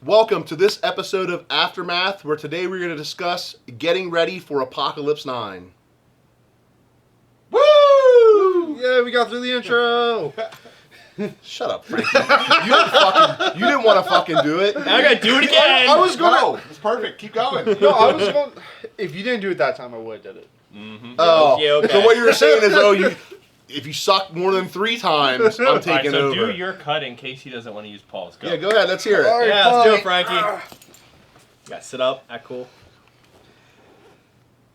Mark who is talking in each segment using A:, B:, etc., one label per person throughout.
A: Welcome to this episode of Aftermath, where today we're going to discuss getting ready for Apocalypse 9.
B: Woo! Yeah, we got through the intro.
A: Shut up, Frankie. You didn't want to fucking do it.
C: I gotta do it again.
B: I was going
D: No, it's perfect. Keep going.
B: No, I was going. If you didn't do it that time, I would have did it.
C: Mm-hmm.
A: Oh,
C: Yeah, okay.
A: so what you were saying is, if you suck more than 3 times, I'm taking
C: so
A: over.
C: do your cut in case he doesn't want to use Paul's. Go.
A: Yeah, go ahead. Let's hear it.
B: All right,
C: Yeah, let's do it,
B: fine.
C: Frankie. You gotta sit up. Act cool.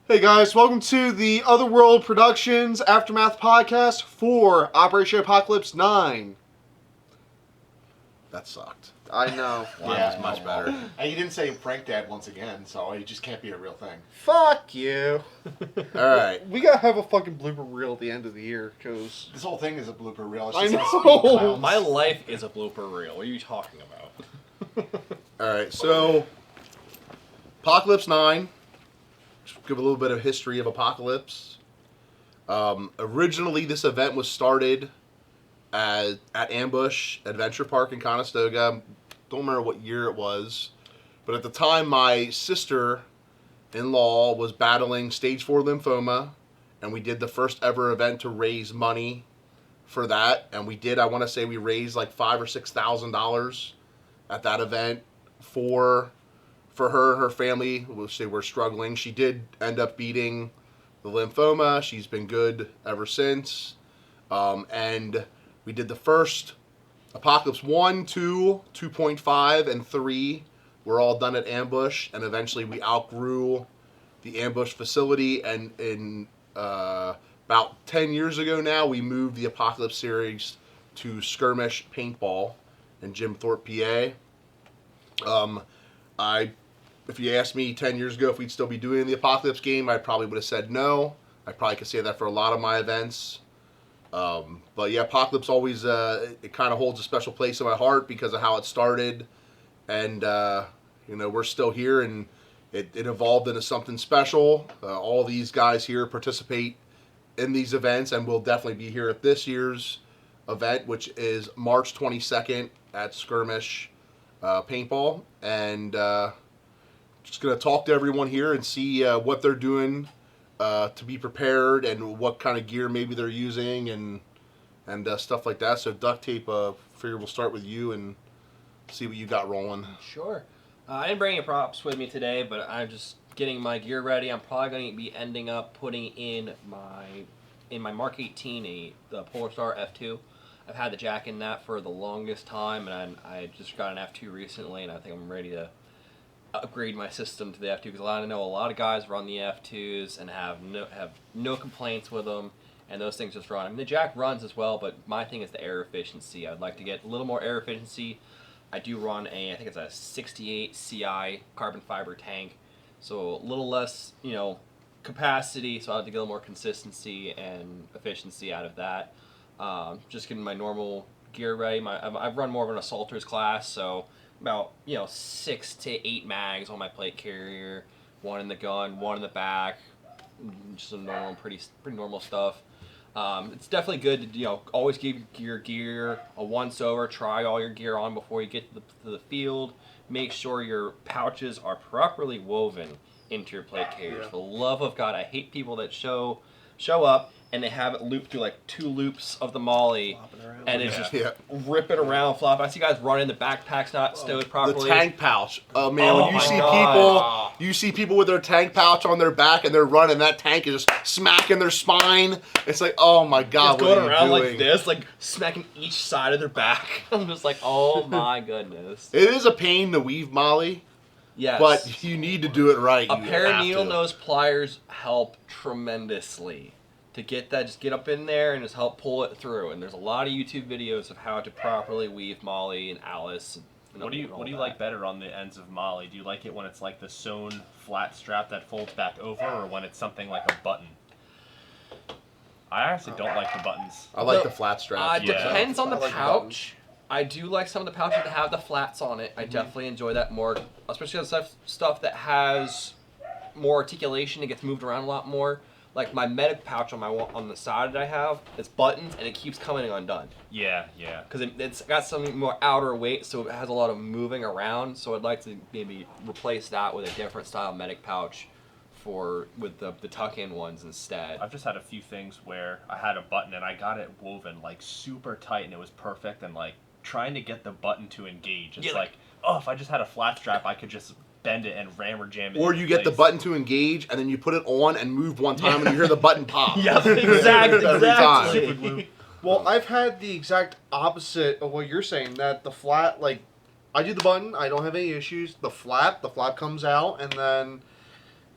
B: Hey guys, welcome to the Otherworld Productions Aftermath podcast for Operation Apocalypse 9.
A: That sucked.
B: I know.
A: Mine was much better.
D: And you didn't say prank dad once again, so it just can't be a real thing.
B: Fuck you.
A: All right.
B: We gotta have a fucking blooper reel at the end of the year, cause
D: This whole thing is a blooper reel. It's
B: I
D: just us
B: know.
D: being clowns.
C: My life is a blooper reel. What are you talking about?
A: All right. So, Apocalypse 9. Just give a little bit of history of Apocalypse. Originally, this event was started at Ambush Adventure Park in Conestoga. Don't remember what year it was, but at the time my sister-in-law was battling stage 4 lymphoma, and we did the first ever event to raise money for that. And we did, I want to say we raised like $5,000 or $6,000 at that event for her and her family, which they were struggling. She did end up beating the lymphoma. She's been good ever since. And we did the first Apocalypse 1, 2, 2.5, and 3 were all done at Ambush, and eventually we outgrew the Ambush facility, and in about 10 years ago now, we moved the Apocalypse series to Skirmish Paintball in Jim Thorpe, PA. If you asked me 10 years ago if we'd still be doing the Apocalypse game, I probably would have said no. I probably could say that for a lot of my events. But yeah, Apocalypse always, it kind of holds a special place in my heart because of how it started. And, we're still here, and it evolved into something special. All these guys here participate in these events, and we'll definitely be here at this year's event, which is March 22nd at Skirmish Paintball. And just going to talk to everyone here and see what they're doing to be prepared and what kind of gear maybe they're using and stuff like that. So duct tape, figure we'll start with you and see what you got rolling.
C: Sure. I didn't bring any props with me today, but I'm just getting my gear ready. I'm probably going to be ending up putting in my Mark 18 the Polar Star F2. I've had the jack in that for the longest time, and I just got an F2 recently, and I think I'm ready to upgrade my system to the F2 because I know a lot of guys run the F2s and have no complaints with them, and those things just run. I mean, the jack runs as well, but my thing is the air efficiency. I'd like to get a little more air efficiency. I do run I think it's a 68 CI carbon fiber tank, so a little less, capacity, so I have to get a little more consistency and efficiency out of that. Just getting my normal gear ready. I've run more of an assaulters class, so about 6 to 8 mags on my plate carrier, 1 in the gun, 1 in the back, just some normal, pretty normal stuff. It's definitely good to always give your gear a once over. Try all your gear on before you get to the field. Make sure your pouches are properly woven into your plate carriers.
B: Yeah.
C: For the love of God, I hate people that show up and they have it looped through like 2 loops of the molly, and it's just ripping around, flopping. I see guys running, the backpack's not stowed properly.
A: The tank pouch. Oh man,
C: Oh
A: when
C: my God.
A: you see people with their tank pouch on their back and they're running, that tank is just smacking their spine. It's like, oh my God,
C: It's
A: what
C: going
A: are you
C: around
A: doing?
C: like this, like smacking each side of their back. I'm just like, oh my goodness.
A: It is a pain to weave molly,
C: Yes.
A: but you need to do it right.
C: A
A: You
C: pair of
A: have
C: needle
A: to.
C: nose pliers help tremendously. To get that, just get up in there and just help pull it through. And there's a lot of YouTube videos of how to properly weave Molly and Alice. And
E: What do you like better on the ends of Molly? Do you like it when it's like the sewn flat strap that folds back over, or when it's something like a button? I actually don't like the buttons.
A: I like the flat strap.
C: Depends on the
B: I like
C: pouch. I do like some of the pouches that have the flats on it. I definitely enjoy that more, especially the stuff that has more articulation. It gets moved around a lot more. like my medic pouch on the side that I have, it's buttons and it keeps coming undone
E: Yeah.
C: because it's got some more outer weight, so it has a lot of moving around. So I'd like to maybe replace that with a different style medic pouch with the tuck-in ones instead.
E: I've just had a few things where I had a button and I got it woven like super tight and it was perfect, and like trying to get the button to engage. It's
C: Yeah,
E: like, oh, if I just had a flat strap, I could just bend it and ram or jam it.
A: Or
E: into
A: you get the
E: place.
A: button to engage, and then you put it on and move one time, and you hear the button pop.
C: Yes, exactly.
A: Every time.
C: Exactly.
B: Well, I've had the exact opposite of what you're saying. That the flat, like, I do the button, I don't have any issues. The flap comes out, and then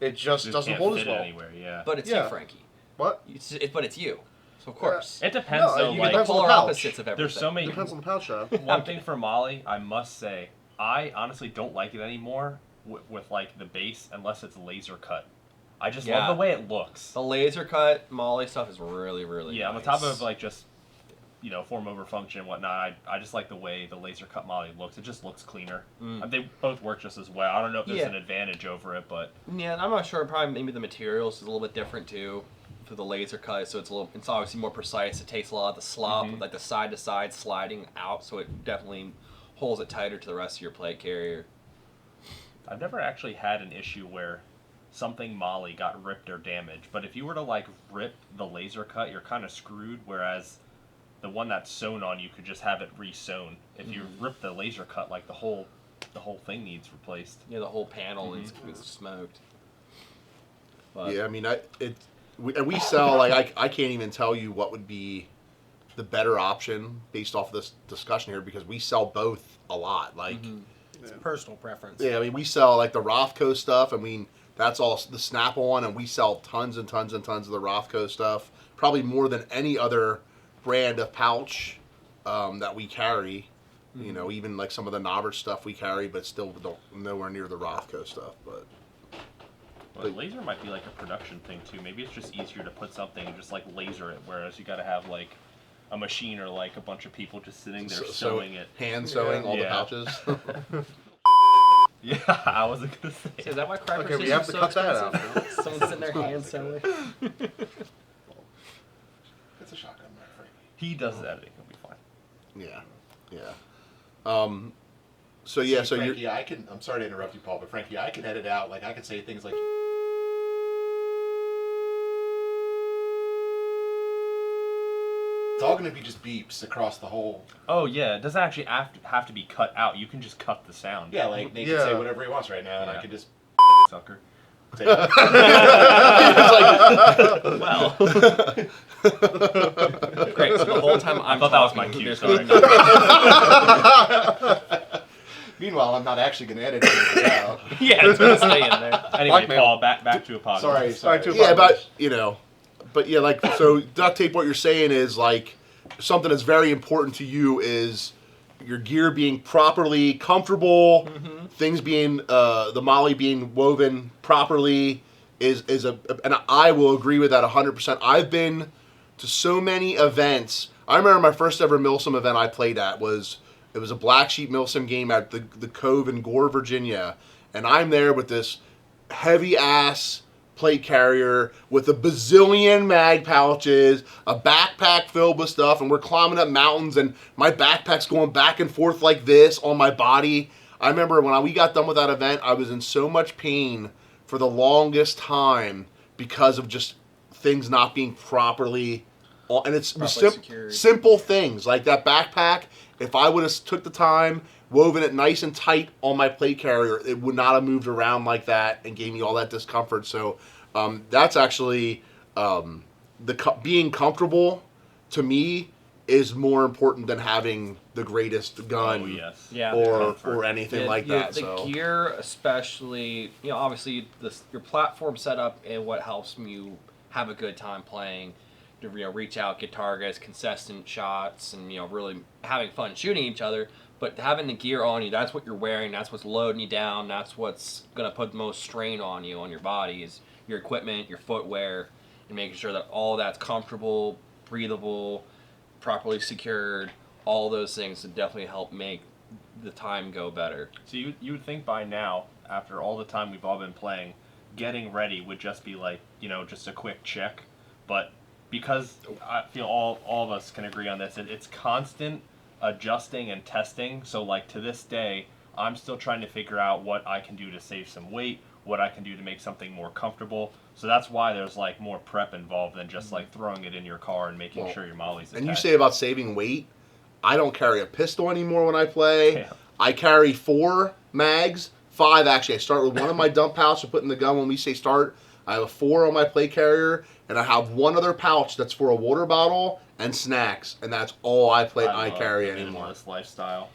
B: it just doesn't
E: can't
B: hold
E: fit
B: as well.
E: anywhere. Yeah.
C: But it's
B: Yeah.
C: you, Frankie.
B: What?
C: But it's you. So of course.
E: It depends
B: No,
E: though.
B: you
E: Like,
B: depends on the
C: polar
B: pouch.
C: opposites of everything.
E: there's so many.
B: Depends on the pouch job.
E: One thing for Molly, I must say, I honestly don't like it anymore with like the base unless it's laser cut. I just
C: Yeah.
E: love the way it looks.
C: The laser cut Molly stuff is really, really
E: Yeah,
C: nice.
E: on top of like just form over function and whatnot, I just like the way the laser cut Molly looks. It just looks cleaner. They both work just as well. I don't know if there's
C: Yeah.
E: an advantage over it, but
C: Yeah, I'm not sure. Probably maybe the materials is a little bit different too for the laser cut, so it's obviously more precise. It takes a lot of the slop, like the side to side sliding out, so it definitely holds it tighter to the rest of your plate carrier.
E: I've never actually had an issue where something Molly got ripped or damaged. But if you were to like rip the laser cut, you're kind of screwed. Whereas the one that's sewn on, you could just have it re-sewn. If you rip the laser cut, like the whole thing needs replaced.
C: Yeah, the whole panel is smoked. But
A: Yeah, I mean, we sell like I can't even tell you what would be the better option based off of this discussion here, because we sell both a lot. Like,
F: It's personal preference.
A: yeah, I mean, we sell like the Rothko stuff. I mean, that's all the Snap-on, and we sell tons and tons and tons of the Rothko stuff. Probably more than any other brand of pouch that we carry. You know, even like some of the Nobbert stuff we carry, but still don't nowhere near the Rothko stuff. But
E: Laser might be like a production thing too. Maybe it's just easier to put something and just like laser it, whereas you got to have like a machine or like a bunch of people just sitting there sewing it.
A: hand sewing all the
E: Yeah.
A: pouches.
E: Yeah, I wasn't gonna say.
C: is that why cracker
B: Okay, we
C: scissors
B: have to
C: so
B: cut that
C: expensive?
B: out.
C: Someone's sitting there hand sewing.
D: It's a shotgun, my friend.
E: He does the editing. It'll be fine.
A: Yeah, yeah. So yeah,
D: See,
A: so
D: Frankie,
A: you're.
D: I'm sorry to interrupt you, Paul, but Frankie, I can edit out. Like I can say things like. It's all going to be just beeps across the whole.
E: Oh yeah, it doesn't actually have to be cut out. You can just cut the sound.
D: Yeah, like Nate
B: Yeah.
D: can say whatever he wants right now, and I
E: Yeah.
D: can just
E: Sucker.
D: say.
C: Well, great. So the whole time I'm
E: thought that was
C: talking,
E: my cue,
C: there's
E: sorry.
D: Meanwhile, I'm not actually going to edit it out.
C: Yeah, it's gonna stay in there.
E: Anyway,
B: Blackmail.
E: Paul, back to Apocalypse.
D: Sorry.
B: Back to
A: Yeah,
B: Apocalypse.
A: but yeah, like so duct tape. What you're saying is like something that's very important to you is your gear being properly comfortable, things being the molly being woven properly is and I will agree with that 100%. I've been to so many events. I remember my first ever Milsim event I played at was a Black Sheep Milsim game at the Cove in Gore, Virginia, and I'm there with this heavy ass plate carrier with a bazillion mag pouches, a backpack filled with stuff, and we're climbing up mountains, and my backpack's going back and forth like this on my body. I remember when we got done with that event, I was in so much pain for the longest time because of just things not being properly, and it's
C: secured.
A: simple things like that backpack. If I would have took the time, woven it nice and tight on my plate carrier, it would not have moved around like that and gave me all that discomfort. So that's actually being comfortable to me is more important than having the greatest gun
E: Oh yes.
C: Yeah.
A: or anything
C: Yeah,
A: like
C: yeah,
A: that.
C: The
A: So
C: gear, especially, obviously your platform setup and what helps you have a good time playing. To reach out, get targets, consistent shots, and really having fun shooting each other. But having the gear on you—that's what you're wearing. That's what's loading you down. That's what's gonna put the most strain on you, on your body, is your equipment, your footwear, and making sure that all that's comfortable, breathable, properly secured. All those things would definitely help make the time go better.
E: So you would think by now, after all the time we've all been playing, getting ready would just be like, just a quick check. But because I feel all of us can agree on this, it's constant adjusting and testing. So like to this day, I'm still trying to figure out what I can do to save some weight, what I can do to make something more comfortable. So that's why there's like more prep involved than just like throwing it in your car and making sure your molly's attached.
A: And you say about saving weight, I don't carry a pistol anymore when I play.
E: Yeah.
A: I carry 4 mags, 5 actually. I start with one in my dump pouch to put in the gun when we say start. I have a 4 on my plate carrier, and I have one other pouch that's for a water bottle and snacks, and that's all I carry anymore.
E: Minimalist lifestyle.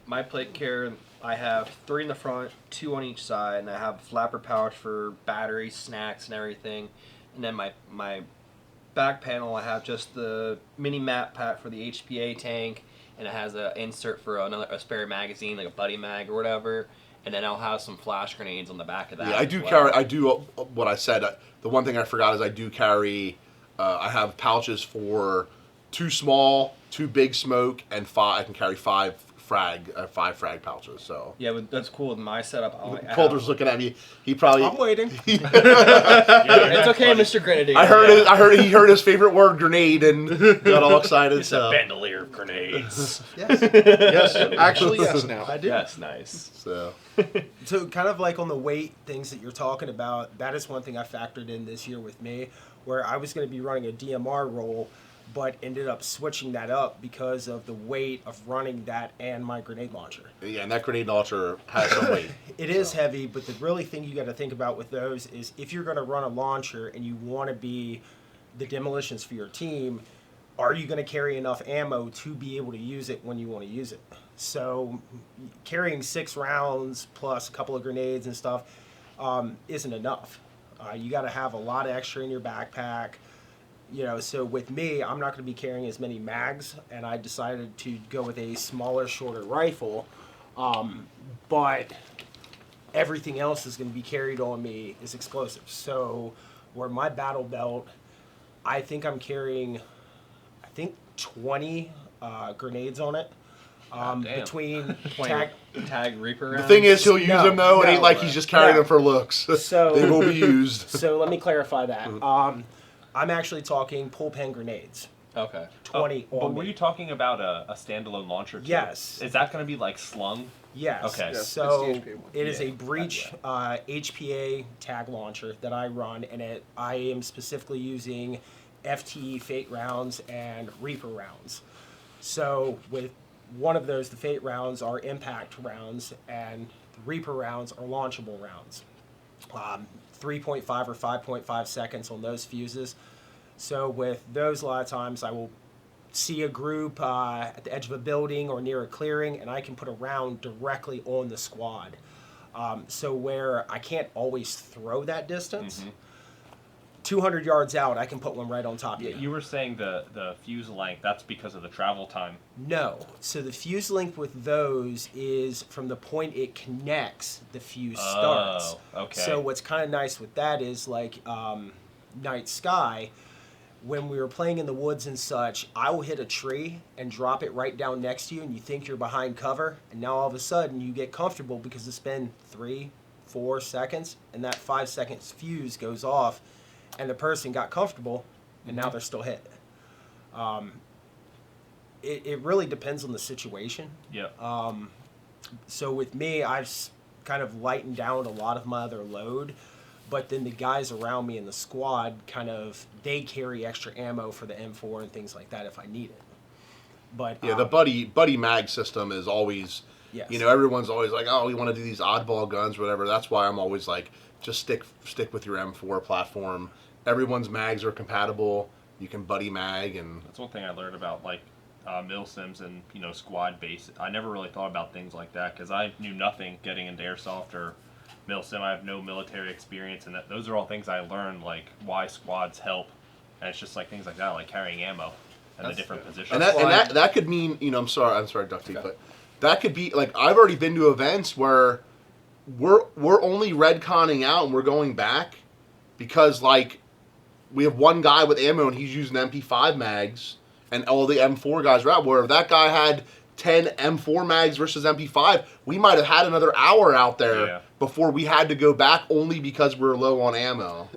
C: My plate carrier, I have 3 in the front, 2 on each side, and I have a flapper pouch for batteries, snacks, and everything. And then my back panel, I have just the mini map pack for the HPA tank, and it has an insert for a spare magazine, like a buddy mag or whatever. And then I'll have some flash grenades on the back of that.
A: Yeah, I do carry. I do what I said. The one thing I forgot is I do carry. I have pouches for 2 small, 2 big smoke, and 5. I can carry 5 frag pouches. So
C: yeah, but that's cool with my setup.
A: Calder's looking at me. He probably.
F: I'm waiting.
C: It's okay, Mr. Grenadier.
A: I heard he heard his favorite word, grenade, and got all excited.
C: It's a bandolier of grenades.
B: Yes. Yes. Actually, yes. Now
F: I do.
C: That's nice.
F: So kind of like on the weight things that you're talking about, that is one thing I factored in this year with me, where I was going to be running a DMR roll, but ended up switching that up because of the weight of running that and my grenade launcher.
A: Yeah, and that grenade launcher has some weight.
F: It is heavy, but the really thing you got to think about with those is if you're going to run a launcher and you want to be the demolitions for your team, are you going to carry enough ammo to be able to use it when you want to use it? So carrying 6 rounds plus a couple of grenades and stuff isn't enough. You got to have a lot of extra in your backpack. So with me, I'm not going to be carrying as many mags, and I decided to go with a smaller, shorter rifle. But everything else is going to be carried on me is explosive. So where my battle belt, I think I'm carrying, 20 grenades on it. Between
C: tag Reaper rounds.
A: The thing is, he'll use them though. It ain't like he's just carrying them for looks.
F: So
A: they will be used.
F: So let me clarify that. I'm actually talking pull pen grenades.
C: Okay.
F: 20 on
E: But
F: me.
E: were you talking about a standalone launcher too?
F: Yes.
E: Is that going to be like slung?
F: Yes.
E: Okay.
B: Yes,
F: So
B: it's the HPA one.
F: it is a breach HPA tag launcher that I run, and I am specifically using FTE Fate rounds and Reaper rounds. So with one of those, the Fate rounds are impact rounds, and the Reaper rounds are launchable rounds. 3.5 or 5.5 seconds on those fuses. So with those, a lot of times I will see a group at the edge of a building or near a clearing, and I can put a round directly on the squad. So where I can't always throw that distance, 200 yards out, I can put one right on top of you.
E: You were saying the fuse length, that's because of the travel time.
F: No. So the fuse length with those is from the point it connects, the fuse starts.
E: Okay.
F: So what's kind of nice with that is like Night Sky, when we were playing in the woods and such, I will hit a tree and drop it right down next to you, and you think you're behind cover, and now all of a sudden you get comfortable because it's been 3-4 seconds, and that 5 seconds fuse goes off, and the person got comfortable, and now they're still hit. It really depends on the situation.
E: Yeah.
F: So with me, I've kind of lightened down a lot of my other load, but then the guys around me in the squad they carry extra ammo for the M4 and things like that if I need it. But
A: yeah, the buddy mag system is always,
F: yes.
A: Everyone's always like, oh, we want to do these oddball guns, or whatever. That's why I'm always like, just stick with your M4 platform. Everyone's mags are compatible. You can buddy mag, and
E: That's one thing I learned about like milsims and squad base. I never really thought about things like that because I knew nothing getting into airsoft or milsim. I have no military experience, and those are all things I learned, like why squads help, and it's just like things like that, like carrying ammo and the different positions.
A: and that could mean I'm sorry, Duck Teeth, but that could be like I've already been to events where we're only redconning out and we're going back because like we have one guy with ammo and he's using MP5 mags and all the M4 guys are out. Where if that guy had 10 M4 mags versus MP5, we might have had another hour out there before we had to go back only because we were low on ammo.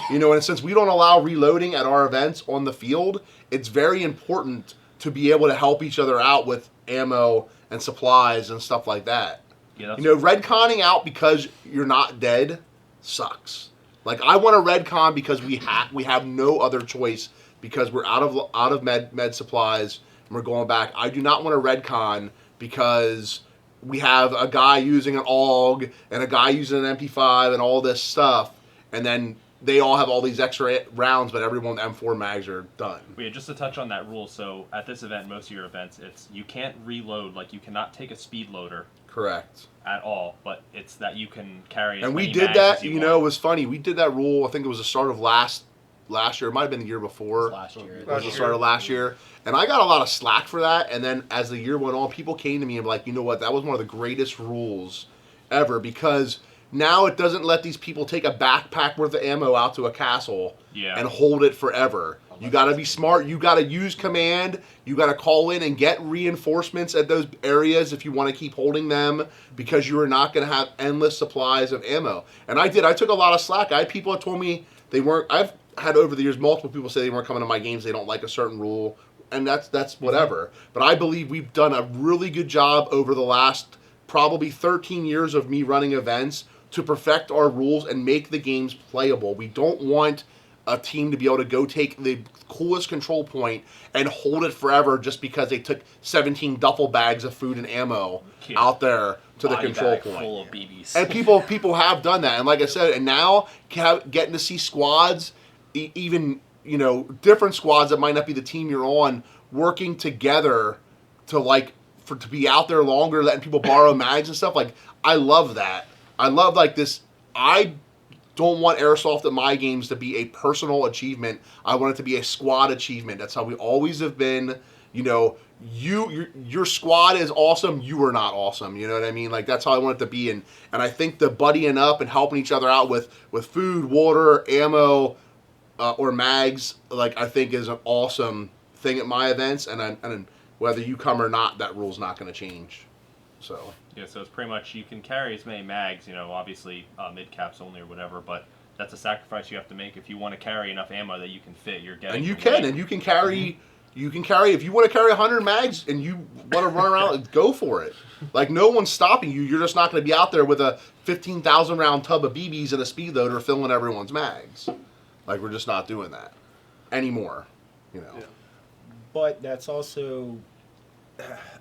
A: And since we don't allow reloading at our events on the field, it's very important to be able to help each other out with ammo and supplies and stuff like that.
E: Yeah,
A: Redconning out because you're not dead sucks. Like, I want to redcon because we have no other choice because we're out of med supplies and we're going back. I do not want to redcon because we have a guy using an AUG and a guy using an MP5 and all this stuff, and then they all have all these extra rounds, but everyone with M4 mags are done.
E: Yeah, just to touch on that rule, so at this event, most of your events, it's you can't reload, like you cannot take a speed loader.
A: Correct.
E: At all, but it's that you can carry as
A: and
E: many
A: we did
E: mags
A: that,
E: as you
A: it
E: want.
A: was funny. We did that rule, I think it was the start of last year. It might have been the year before.
F: Last year.
A: It was the start of last year. And I got a lot of slack for that. And then as the year went on, people came to me and were like, you know what, that was one of the greatest rules ever because now it doesn't let these people take a backpack worth of ammo out to a castle and hold it forever. You got to be smart. You got to use command. You got to call in and get reinforcements at those areas if you want to keep holding them because you are not going to have endless supplies of ammo. And I did. I took a lot of slack. I had people that told me they weren't. I've had over the years multiple people say they weren't coming to my games. They don't like a certain rule, and that's whatever. But I believe we've done a really good job over the last probably 13 years of me running events to perfect our rules and make the games playable. We don't want a team to be able to go take the coolest control point and hold it forever just because they took 17 duffel bags of food and ammo out there to the control point.
C: Full of BBs.
A: And people have done that. And like I said, and now getting to see squads, even different squads that might not be the team you're on, working together to to be out there longer, letting people borrow mags and stuff. Like, I love that. I love this. I don't want airsoft at my games to be a personal achievement. I want it to be a squad achievement. That's how we always have been. Your squad is awesome. You are not awesome. You know what I mean? Like, that's how I want it to be. And I think the buddying up and helping each other out with food, water, ammo, or mags, I think is an awesome thing at my events. And whether you come or not, that rule's not going to change. So.
E: Yeah, so it's pretty much you can carry as many mags, obviously mid caps only or whatever, but that's a sacrifice you have to make if you want to carry enough ammo that you can fit. You're getting
A: and you can carry. You can carry if you want to carry 100 mags and you want to run around, go for it. Like, no one's stopping you. You're just not going to be out there with a 15,000 round tub of BBs and a speed loader filling everyone's mags. Like, we're just not doing that anymore. Yeah.
F: But that's also,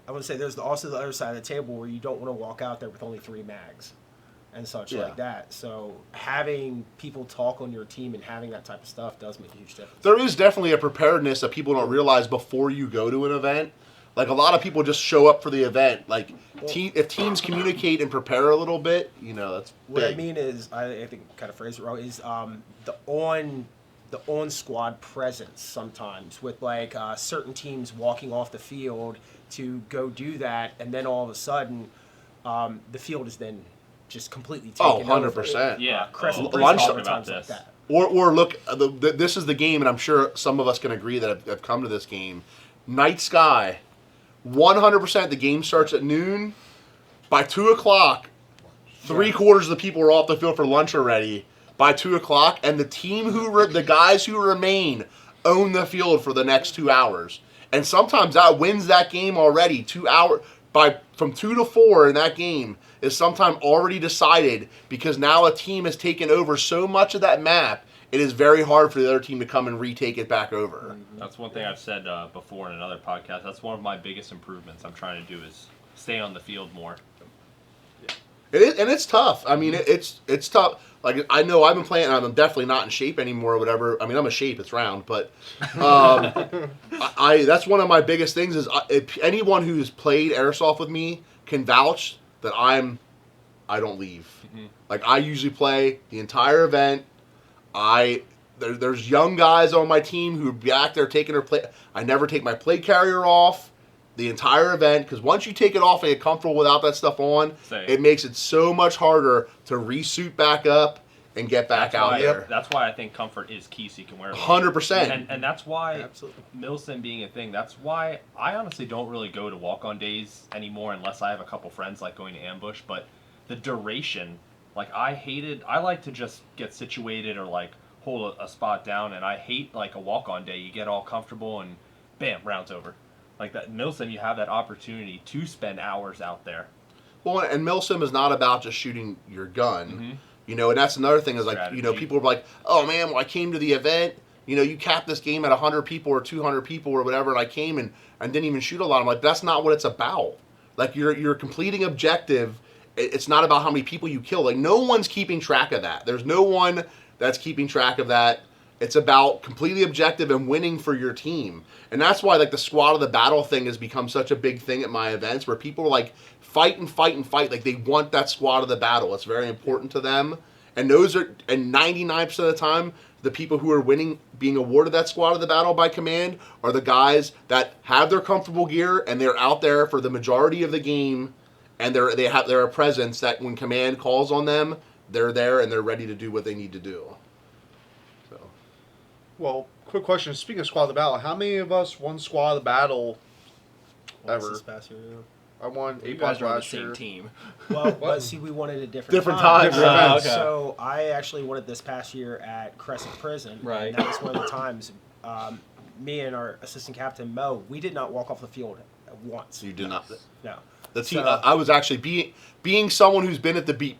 F: I would say, there's also the other side of the table where you don't want to walk out there with only 3 mags and such like that. So having people talk on your team and having that type of stuff does make a huge difference.
A: There is definitely a preparedness that people don't realize before you go to an event. Like, a lot of people just show up for the event. Like, if teams communicate and prepare a little bit, that's
F: what
A: big.
F: I mean is, I think kind of phrase it wrong, is the on squad presence sometimes with certain teams walking off the field to go do that, and then all of a sudden the field is then just completely taken
A: 100%.
E: Yeah,
F: Crescent
A: lunch
F: sometimes like that.
A: Or look, this is the game, and I'm sure some of us can agree that have come to this game. Night Sky, 100%. The game starts at noon. By 2 o'clock, 3/4 of the people are off the field for lunch already. By 2 o'clock, and the the guys who remain own the field for the next 2 hours. And sometimes that wins that game already. 2 hours from 2 to 4 in that game is sometime already decided because now a team has taken over so much of that map. It is very hard for the other team to come and retake it back over.
E: That's one thing I've said before in another podcast. That's one of my biggest improvements I'm trying to do is stay on the field more.
A: It is, and it's tough. I mean, it's tough. Like, I know I've been playing, and I'm definitely not in shape anymore or whatever. I mean, I'm a shape, it's round, but that's one of my biggest things is if anyone who's played Airsoft with me can vouch that I don't leave. Mm-hmm. Like, I usually play the entire event. There's young guys on my team who are back there taking their play. I never take my plate carrier off the entire event, because once you take it off and get comfortable without that stuff on, it makes it so much harder to resuit back up and get back out there.
E: That's why I think comfort is key, so you can wear it.
A: 100%.
E: And that's why, Milsim being a thing, that's why I honestly don't really go to walk-on days anymore unless I have a couple friends like going to ambush, but the duration Like I like to just get situated or like hold a spot down, and I hate like a walk-on day. You get all comfortable and bam, round's over. Like that Milsim, you have that opportunity to spend hours out there.
A: Well, and Milsim is not about just shooting your gun.
E: Mm-hmm.
A: You know, and that's another thing is like,
E: Strategy.
A: you know, people are like, oh man, well, I came to the event, you know, you capped this game at 100 people or 200 people or whatever, and I came and didn't even shoot a lot. I'm like, that's not what it's about. Like, you're completing objective. It's not about how many people you kill. Like, no one's keeping track of that. There's no one that's keeping track of that. It's about completely objective and winning for your team. And that's why, like, the squad of the battle thing has become such a big thing at my events, where people are like, fight and fight and fight. Like, they want that squad of the battle. It's very important to them. And 99% of the time, the people who are winning, being awarded that squad of the battle by command, are the guys that have their comfortable gear and they're out there for the majority of the game, and they're a presence that when command calls on them, they're there and they're ready to do what they need to do. So,
B: Well, quick question. Speaking of squad of the battle, how many of us won squad of the battle
F: Once
B: ever?
F: this past year, yeah.
B: I won
C: You
B: 8
C: guys
B: bucks
C: are on the
B: last
C: same
B: year.
C: team.
F: Well, but see, we won it at different
A: Different
F: times.
A: times.
C: Oh, okay.
F: So I actually won it this past year at Crescent Prison.
C: Right.
F: And that was one of the times me and our assistant captain, Mo, we did not walk off the field once.
A: you did not.
F: No.
A: The team.
F: So-
A: I was actually being someone who's been at the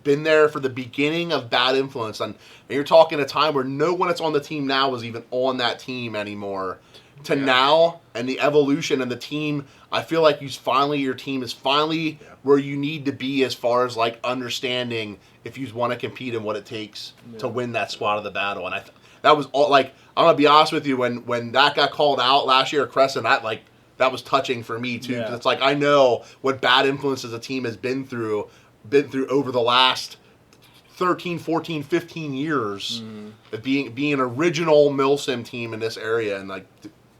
A: been there for the beginning of Bad Influence, and you're talking a time where no one that's on the team now was even on that team anymore. To now, and the evolution and the team, I feel like your team is finally where you need to be as far as like understanding if you want to compete and what it takes to win that squad of the battle. And that was all. Like, I'm gonna be honest with you, when that got called out last year at Crescent, that was touching for me too. 'Cause it's like, I know what Bad Influence as a team has been through over the last 13, 14, 15 years of being an original Milsim team in this area, and like,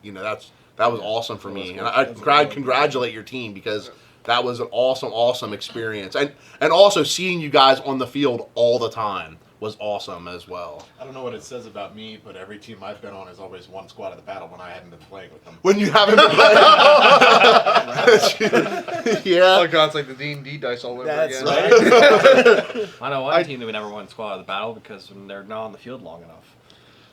A: you know, that was awesome for me. And I congratulate your team, because that was an awesome experience. And also seeing you guys on the field all the time was awesome as well.
D: I don't know what it says about me, but every team I've been on has always won squad of the battle when I haven't been playing with them.
A: When you haven't been playing. Yeah.
B: Oh god, it's like the D&D dice all over
F: That's
B: again.
F: right.
C: I know one team that we never won squad of the battle because they're not on the field long enough.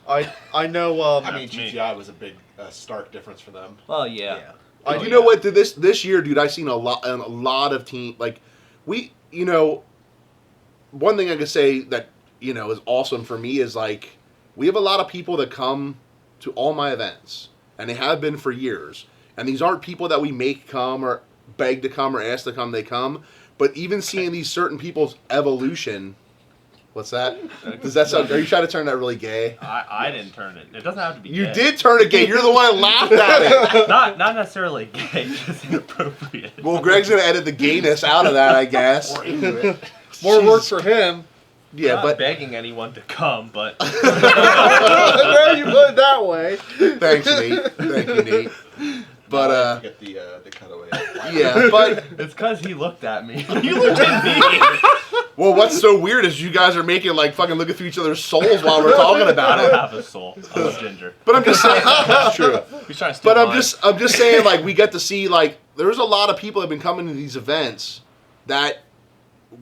B: I know.
D: I mean,
E: That's me.
D: GTI was a big, stark difference for them.
C: Well, yeah.
F: Yeah.
A: You know what? This year, dude, I've seen a lot of teams. Like, you know, one thing I could say that, you know, is awesome for me is, like, we have a lot of people that come to all my events, and they have been for years. And these aren't people that we make come or beg to come or ask to come. They come. But even seeing these certain people's evolution. What's that? Does that sound? Are you trying to turn that really gay?
E: I didn't turn it. It doesn't have to be.
A: You
E: gay.
A: did turn it gay. You're the one that laughed at it.
E: Not necessarily gay, just inappropriate.
A: Well, Greg's gonna edit the gayness out of that, I guess.
B: More work for him.
A: Yeah,
E: Not
A: but
E: begging anyone to come, but
B: Now you put it that way.
A: thanks, Nate. Thank you, Nate. But
D: Get the cutaway.
A: yeah, but
E: it's because he looked at me. You looked at me.
A: well, what's so weird is you guys are making like fucking looking through each other's souls while we're talking
E: I
A: about
E: don't
A: it.
E: have a soul. I'm a ginger.
A: But I'm just saying that's true.
C: He's trying to steal
A: But I'm
C: mine.
A: just saying, like, we get to see, like, there's a lot of people that have been coming to these events that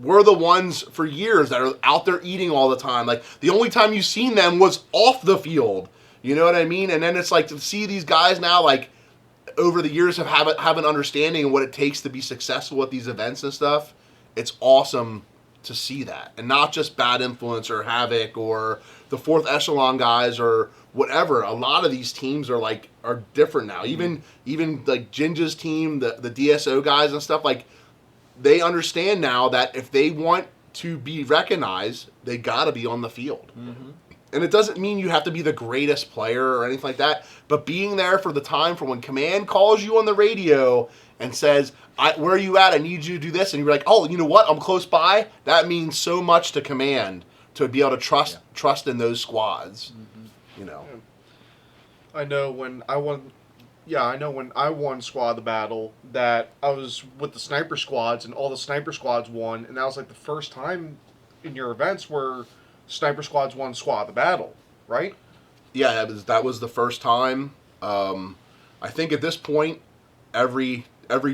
A: were the ones for years that are out there eating all the time. Like, the only time you've seen them was off the field. You know what I mean? And then it's like to see these guys now, like, over the years have an understanding of what it takes to be successful at these events and stuff. It's awesome to see that. And not just Bad Influence or Havoc or the fourth echelon guys or whatever. A lot of these teams are different now. Even like Ginja's team, the DSO guys and stuff, like, they understand now that if they want to be recognized, they got to be on the field.
C: Mm-hmm.
A: And it doesn't mean you have to be the greatest player or anything like that, but being there for the time for when command calls you on the radio and says, where are you at? I need you to do this. And you're like, oh, you know what? I'm close by. That means so much to command to be able to trust in those squads. Mm-hmm. You know.
B: I know when I won. Yeah, I know when I won Squad of the Battle that I was with the sniper squads and all the sniper squads won, and that was like the first time in your events where sniper squads won Squad of the Battle, right?
A: Yeah, that was the first time. I think at this point, every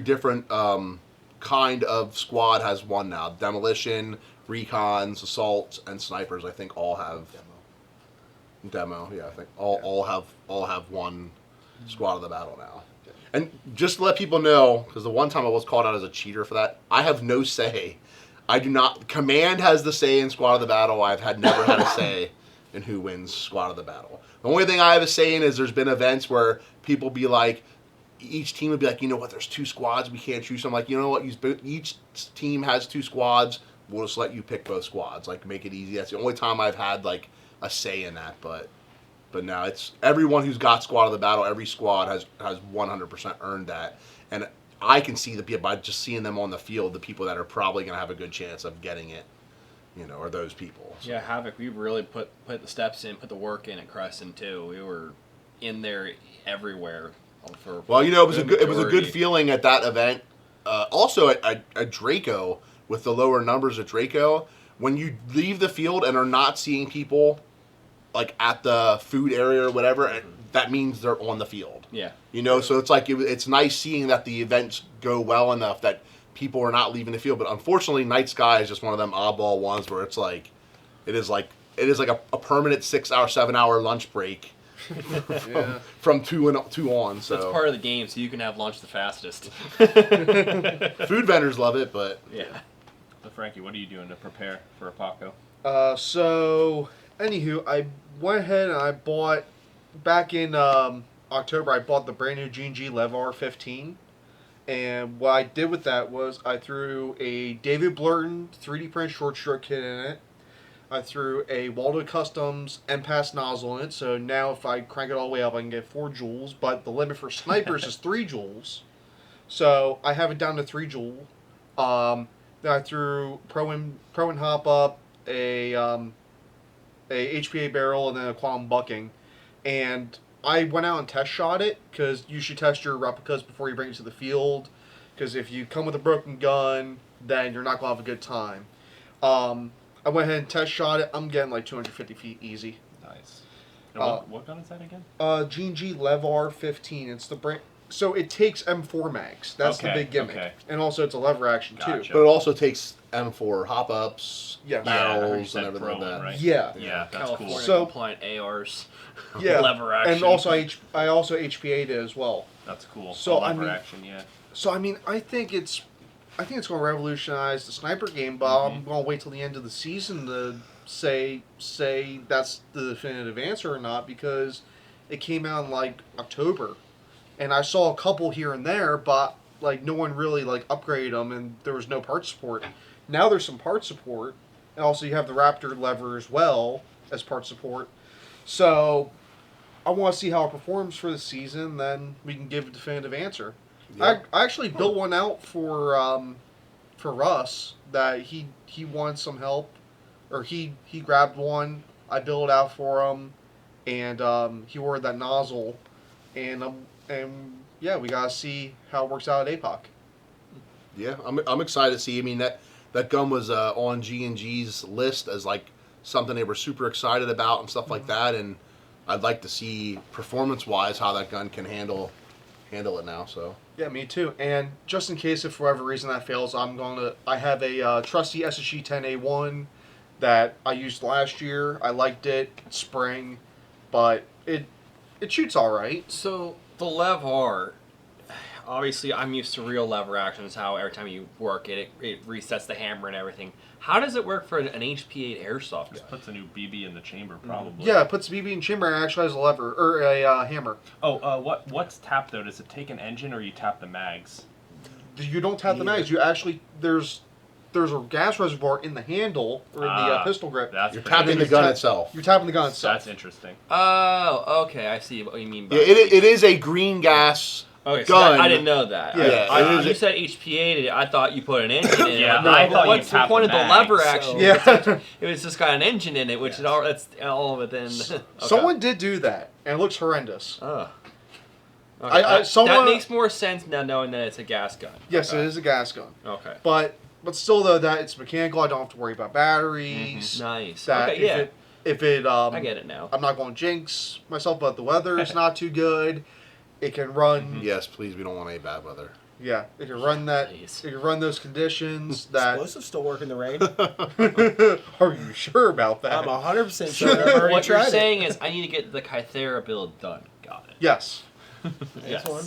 A: different kind of squad has won now. Demolition, recons, assaults, and snipers. I think all have demo. Yeah, I think all have one squad of the battle now. And just to let people know, because the one time I was called out as a cheater for that, I have no say. I do not. Command has the say in squad of the battle. I've never had a say in who wins squad of the battle. The only thing I have a say in is there's been events where people be like, each team would be like, you know what, there's 2 squads, we can't choose. So I'm like, you know what, each team has 2 squads. We'll just let you pick both squads. Like, make it easy. That's the only time I've had like a say in that. But now it's everyone who's got squad of the battle. Every squad has 100% earned that. And I can see the people by just seeing them on the field. The people that are probably going to have a good chance of getting it, are those people. So.
C: Yeah, Havoc. We really put the steps in, put the work in at Crescent too. We were in there everywhere.
A: Well, it was a good feeling at that event. Also at Draco, with the lower numbers at Draco, when you leave the field and are not seeing people like at the food area or whatever, that means they're on the field.
C: Yeah.
A: So it's like it's nice seeing that the events go well enough that people are not leaving the field. But unfortunately, Night Sky is just one of them oddball ones where it's like it is like a permanent 6-hour, 7-hour lunch break. From 2 on. So
C: that's part of the game, so you can have lunch the fastest.
A: Food vendors love it, but
C: yeah.
E: So Frankie, what are you doing to prepare for Apoco?
B: So anywho, I went ahead and I bought back in October. I bought the brand new G&G Levar 15, and what I did with that was I threw a David Blurton 3D print short stroke kit in it. I threw a Waldo Customs M-Pass nozzle in it, so now if I crank it all the way up, I can get 4 joules, but the limit for snipers is 3 joules. So I have it down to 3 joule. Then I threw Pro and Hop up, a HPA barrel, and then a quantum bucking. And I went out and test shot it, because you should test your replicas before you bring it to the field, because if you come with a broken gun, then you're not going to have a good time. I went ahead and test shot it. I'm getting like 250 feet easy.
E: Nice. And what gun is that again?
B: G&G Levar 15. It's the brand. So it takes M4 mags. That's the big gimmick. Okay. And also it's a lever action too.
A: But it also takes M4 hop-ups,
B: yeah,
A: barrels, and everything like that.
E: Right?
B: Yeah.
E: Yeah, that's
C: California
E: cool.
B: So,
C: compliant ARs.
B: Yeah.
C: Lever action.
B: And also I also HPA'd it as well.
E: That's cool.
B: So
E: lever action, yeah.
B: So I think it's going to revolutionize the sniper game, but I'm going to wait till the end of the season to say that's the definitive answer or not, because it came out in like October, and I saw a couple here and there, but like no one really like upgraded them, and there was no part support. Now there's some part support, and also you have the Raptor lever as well as part support. So I want to see how it performs for the season, then we can give a definitive answer. Yeah. I actually built one out for Russ that he wanted some help, or he grabbed one. I built it out for him, and he ordered that nozzle, and yeah, we gotta see how it works out at APOC.
A: Yeah, I'm excited to see. I mean that gun was on G&G's list as like something they were super excited about and stuff like that, and I'd like to see performance wise how that gun can handle it now. So
B: yeah, me too. And just in case if for whatever reason that fails, I have a trusty SSG 10A1 that I used last year. I liked it, spring, but it shoots all right.
C: So the Levar, obviously I'm used to real lever actions, how every time you work it resets the hammer and everything. How does it work for an HPA airsoft gun?
E: Just puts a new BB in the chamber, probably.
B: Yeah, it puts a BB in chamber and actually has a lever, or a hammer.
E: Oh, what's tapped though? Does it take an engine or you tap the mags?
B: You don't tap the mags. You actually, there's a gas reservoir in the handle, or in the pistol grip.
A: You're tapping the gun itself.
B: You're tapping the gun itself.
E: That's interesting.
C: Oh, okay, I see what you mean by
A: it is a green gas
C: okay, so
A: gun.
C: I didn't know that.
A: Yeah,
C: you said HPA. I thought you put an engine in it.
E: Yeah,
C: no,
E: I thought
C: what's
E: you
C: the
E: tapped
C: point
E: the
C: of the
E: mag,
C: lever
E: so-
C: action?
B: Yeah.
C: It was just got an engine in it, which is all that's all of it. Then okay.
B: Someone did do that, and it looks horrendous.
C: Oh. Okay.
B: Someone,
C: that makes more sense now, knowing that it's a gas gun.
B: Yes,
C: okay.
B: It is a gas gun.
C: Okay.
B: But still, though, that it's mechanical. I don't have to worry about batteries.
C: Nice.
B: That
C: okay, yeah.
B: If it
C: I get it now.
B: I'm not going to jinx myself, but the weather is not too good. It can run.
A: Yes, please. We don't want any bad weather.
B: Yeah, if you run that,
C: Jeez.
B: if you run those conditions, that
F: Explosives still work in the rain.
B: are you sure about that?
F: I'm 100% sure. I've already
C: What you're
F: tried it.
C: saying is I need to get the Kythera build done. Got it.
B: Yes.
F: Next one.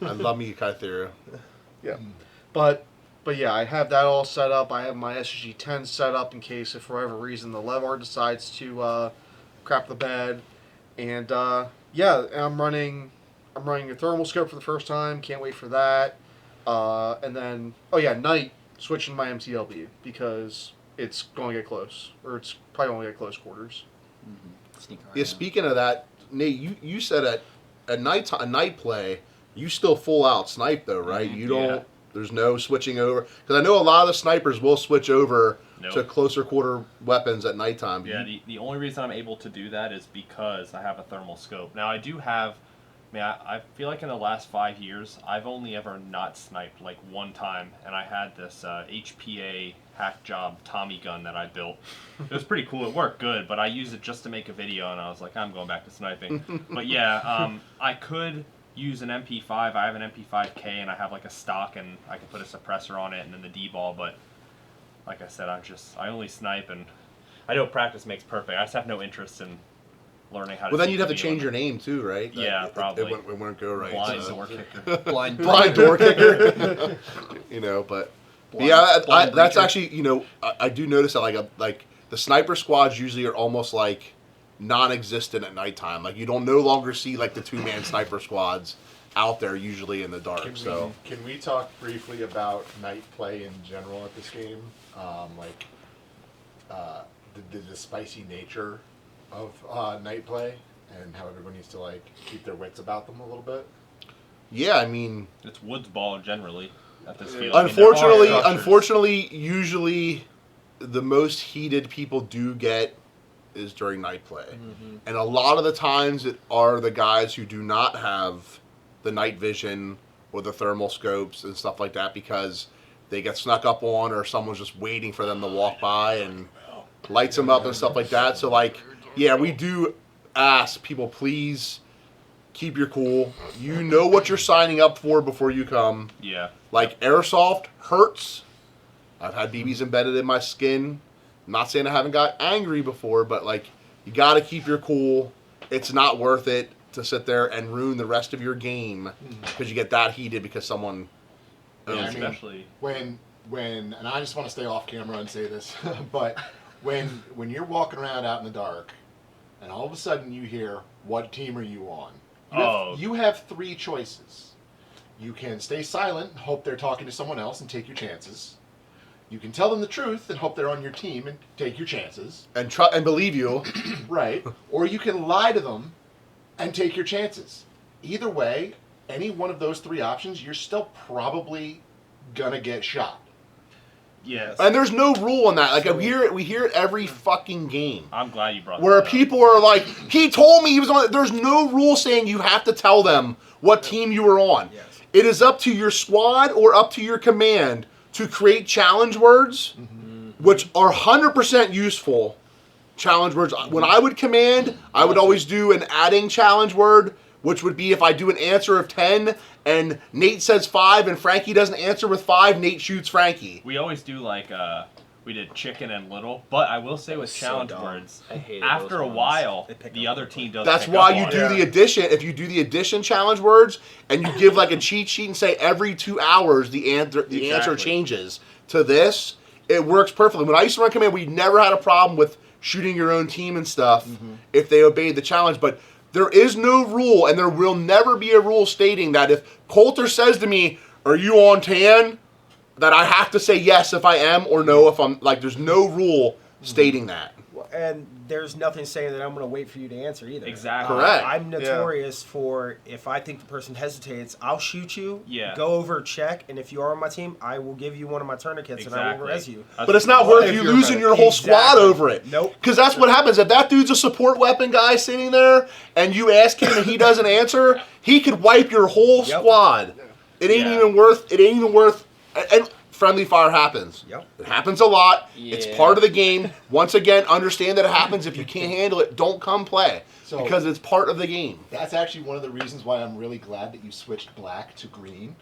A: I love me Kythera.
B: Yeah. But yeah, I have that all set up. I have my SG 10 set up in case if for whatever reason the Levar decides to crap the bed. And yeah, I'm running a thermal scope for the first time. Can't wait for that. And then night switching my MTLB because it's going to get close, or it's probably going to get close quarters.
C: Sneak around.
A: Yeah, speaking of that, Nate, you said at night play, you still full out snipe though, right? You don't.
E: Yeah.
A: There's no switching over because I know a lot of the snipers will switch over
E: Nope.
A: to closer quarter weapons at nighttime.
E: Yeah, the only reason I'm able to do that is because I have a thermal scope. Now, I do have... I feel like in the last 5 years, I've only ever not sniped like one time, and I had this HPA hack job Tommy gun that I built. It was pretty cool. It worked good, but I used it just to make a video, and I was like, I'm going back to sniping. But yeah, I could use an MP5. I have an MP5K, and I have like a stock, and I can put a suppressor on it, and then the D-ball. But like I said, I only snipe, and I know practice makes perfect. I just have no interest in learning how to.
A: Well, then
E: see
A: you'd have to
E: video.
A: change your name too, right?
E: Yeah, probably.
A: It wouldn't go right.
E: Blind
A: so.
E: door kicker.
C: Blind
A: Blind door kicker. But
C: Blind-
A: yeah,
C: blind
A: that's
C: breacher.
A: actually I do notice that like the sniper squads usually are almost like non-existent at nighttime. Like you don't no longer see like the 2-man sniper squads out there usually in the dark.
D: Can we talk briefly about night play in general at this game? The spicy nature of night play and how everyone needs to like keep their wits about them a little bit.
A: Yeah, I mean,
E: It's woods ball generally at this field. I mean, there
A: unfortunately,
E: are structures.
A: usually the most heated people do get is during night play, and a lot of the times it are the guys who do not have the night vision or the thermal scopes and stuff like that because they get snuck up on or someone's just waiting for them to walk by and lights them up and stuff like that. So like, yeah, we do ask people, please keep your cool. You know what you're signing up for before you come.
E: Yeah.
A: Like airsoft hurts. I've had BBs embedded in my skin. I'm not saying I haven't got angry before, but like you got to keep your cool. It's not worth it to sit there and ruin the rest of your game because you get that heated because someone.
E: Yeah,
D: I mean,
E: especially.
D: when and I just want to stay off camera and say this, but when you're walking around out in the dark, and all of a sudden you hear, "What team are you on?" You have 3 choices. You can stay silent and hope they're talking to someone else and take your chances. You can tell them the truth and hope they're on your team and take your chances.
A: And believe you.
D: Right. Or you can lie to them and take your chances. Either way, any one of those 3 options, you're still probably gonna get shot.
E: Yes.
A: And there's no rule on that. Like we hear it every fucking game.
E: I'm glad you brought
A: Where
E: that up.
A: people are like, he told me he was on. There's no rule saying you have to tell them what team you were on.
F: Yes.
A: It is up to your squad or up to your command to create challenge words, which are 100% useful. Challenge words. When I would command, I would always do an adding challenge word, which would be if I do an answer of 10 and Nate says 5 and Frankie doesn't answer with 5, Nate shoots Frankie.
E: We always do like we did chicken and little, but I will say with
F: so
E: challenge
F: dumb.
E: words,
C: I hated
E: after
C: those
E: a
C: ones.
E: while,
F: They pick
E: the
F: up
E: other
F: on
E: team does.
A: That's
E: pick
A: why
E: up
A: you
E: on
A: do
E: it.
A: the addition. If you do the addition challenge words and you give like a cheat sheet and say every 2 hours the answer
E: Exactly.
A: changes to this, it works perfectly. When I used to run command, we never had a problem with shooting your own team and stuff if they obeyed the challenge. But there is no rule, and there will never be a rule stating that if Coulter says to me, "Are you on tan?" that I have to say yes if I am or no if I'm. Like, there's no rule stating that.
F: And there's nothing saying that I'm going to wait for you to answer either.
E: Exactly.
A: Correct.
F: I'm notorious for if I think the person hesitates, I'll shoot you.
E: Yeah.
F: Go over, check, and if you are on my team, I will give you one of my tourniquets and I will res you.
A: But it's not worth you losing your whole squad
F: Exactly.
A: over it.
F: Nope.
A: Because that's what happens. If that dude's a support weapon guy sitting there and you ask him and he doesn't answer, he could wipe your whole
F: Yep.
A: squad. It ain't
E: Yeah.
A: even worth. And friendly fire happens.
F: Yep.
A: It happens a lot. It's
C: Yeah.
A: part of the game. Once again, understand that it happens. If you can't handle it, don't come play.
D: So-
A: Because it's part of the game.
D: That's actually one of the reasons why I'm really glad that you switched black to green.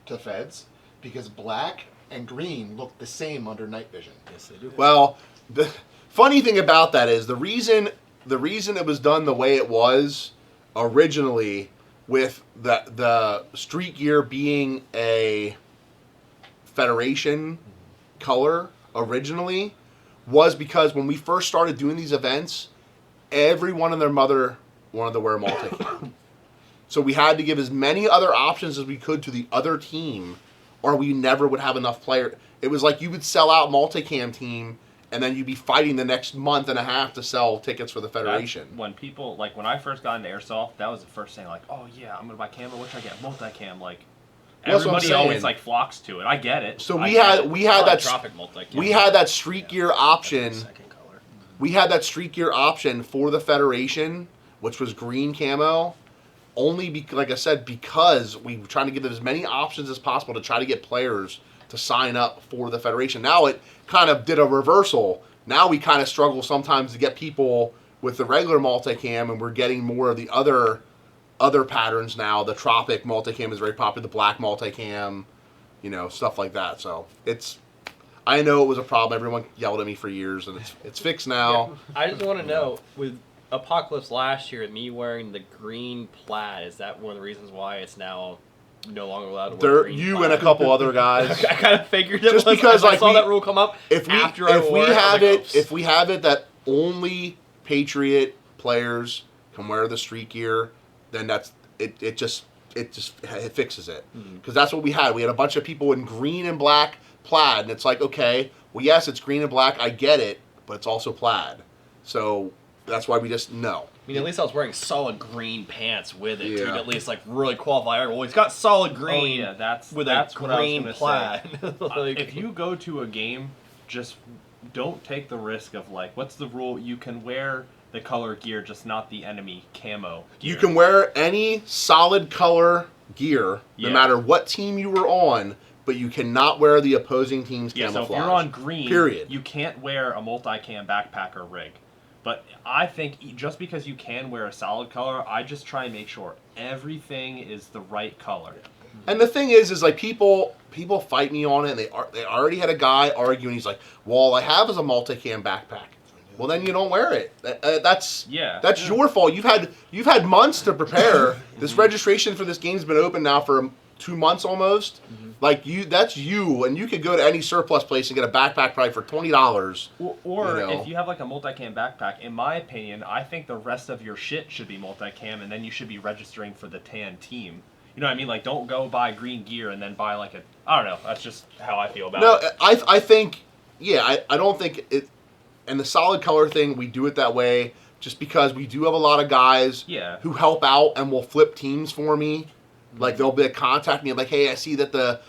D: to feds because black and green look the same under night vision.
F: Yes, they do.
A: Well, the funny thing about that is the reason it was done the way it was originally, with the street gear being a Federation color originally, was because when we first started doing these events, everyone and their mother wanted to wear a multi-cam. So we had to give as many other options as we could to the other team, or we never would have enough players. It was like you would sell out multicam team, and then you'd be fighting the next month and a half to sell tickets for the Federation.
E: When people, like, when I first got into Airsoft, that was the first thing, like, oh yeah, I'm going to buy camo, what should I get? Multicam, like,
A: That's what I'm
E: everybody always,
A: saying.
E: like, flocks to it. I get it.
A: So
E: I
A: we
E: get
A: had
E: it.
A: we had that
C: Tropic multi-cam.
A: we had that street gear option.
F: Second color.
A: We had that street gear option for the Federation, which was green camo. Only like I said, because we were trying to give them as many options as possible to try to get players to sign up for the Federation. Now it kind of did a reversal. Now we kind of struggle sometimes to get people with the regular multicam, and we're getting more of the other patterns now. The tropic multicam is very popular. The black multicam, stuff like that. So I know it was a problem. Everyone yelled at me for years, and it's fixed now.
C: I just want to know, with Apocalypse last year, me wearing the green plaid, is that one of the reasons why it's now no longer allowed to wear
A: There,
C: green
A: you
C: plaid?
A: and a couple other guys.
C: I kind of figured it
A: Just
C: was.
A: because,
C: I
A: like,
C: saw
A: we-
C: that rule come up after I
A: if
C: wore
A: we
C: it. I was
A: have
C: like,
A: it,
C: "Oops."
A: if we have it that only Patriot players can wear the street gear, then that's it. It fixes it, because that's what we had. We had a bunch of people in green and black plaid, and it's like, okay, well, yes, it's green and black. I get it, but it's also plaid. So that's why we just no.
C: I mean, at least I was wearing solid green pants with it to
A: Yeah.
C: at least like really qualify. Well, he's got solid green.
E: Oh, yeah, that's
C: with
E: that's
C: a
E: what I was
C: green
E: gonna say.
C: plaid. Like,
E: If you go to a game, just don't take the risk of, like, what's the rule? You can wear the color gear, just not the enemy camo gear.
A: You can wear any solid color gear, no
E: Yeah.
A: matter what team you were on, but you cannot wear the opposing team's
E: Yeah, so
A: camouflage.
E: if you're on green,
A: Period.
E: you can't wear a multicam backpack or rig. But I think just because you can wear a solid color, I just try and make sure everything is the right color.
A: And the thing is like people fight me on it, and they already had a guy arguing. He's like, "Well, all I have is a multicam backpack." Well, then you don't wear it. That's your fault. You've had months to prepare. This registration for this game's been open now for 2 months almost. Like that's you, and you could go to any surplus place and get a backpack probably for $20.
E: Or if you have like a multicam backpack, in my opinion, I think the rest of your shit should be multicam, and then you should be registering for the tan team. You know what I mean? Like, don't go buy green gear and then buy like I don't know. That's just how I feel about it.
A: No, I think, I don't think it. And the solid color thing, we do it that way just because we do have a lot of guys who help out and will flip teams for me. Like, they'll be contact me like, hey, I see that the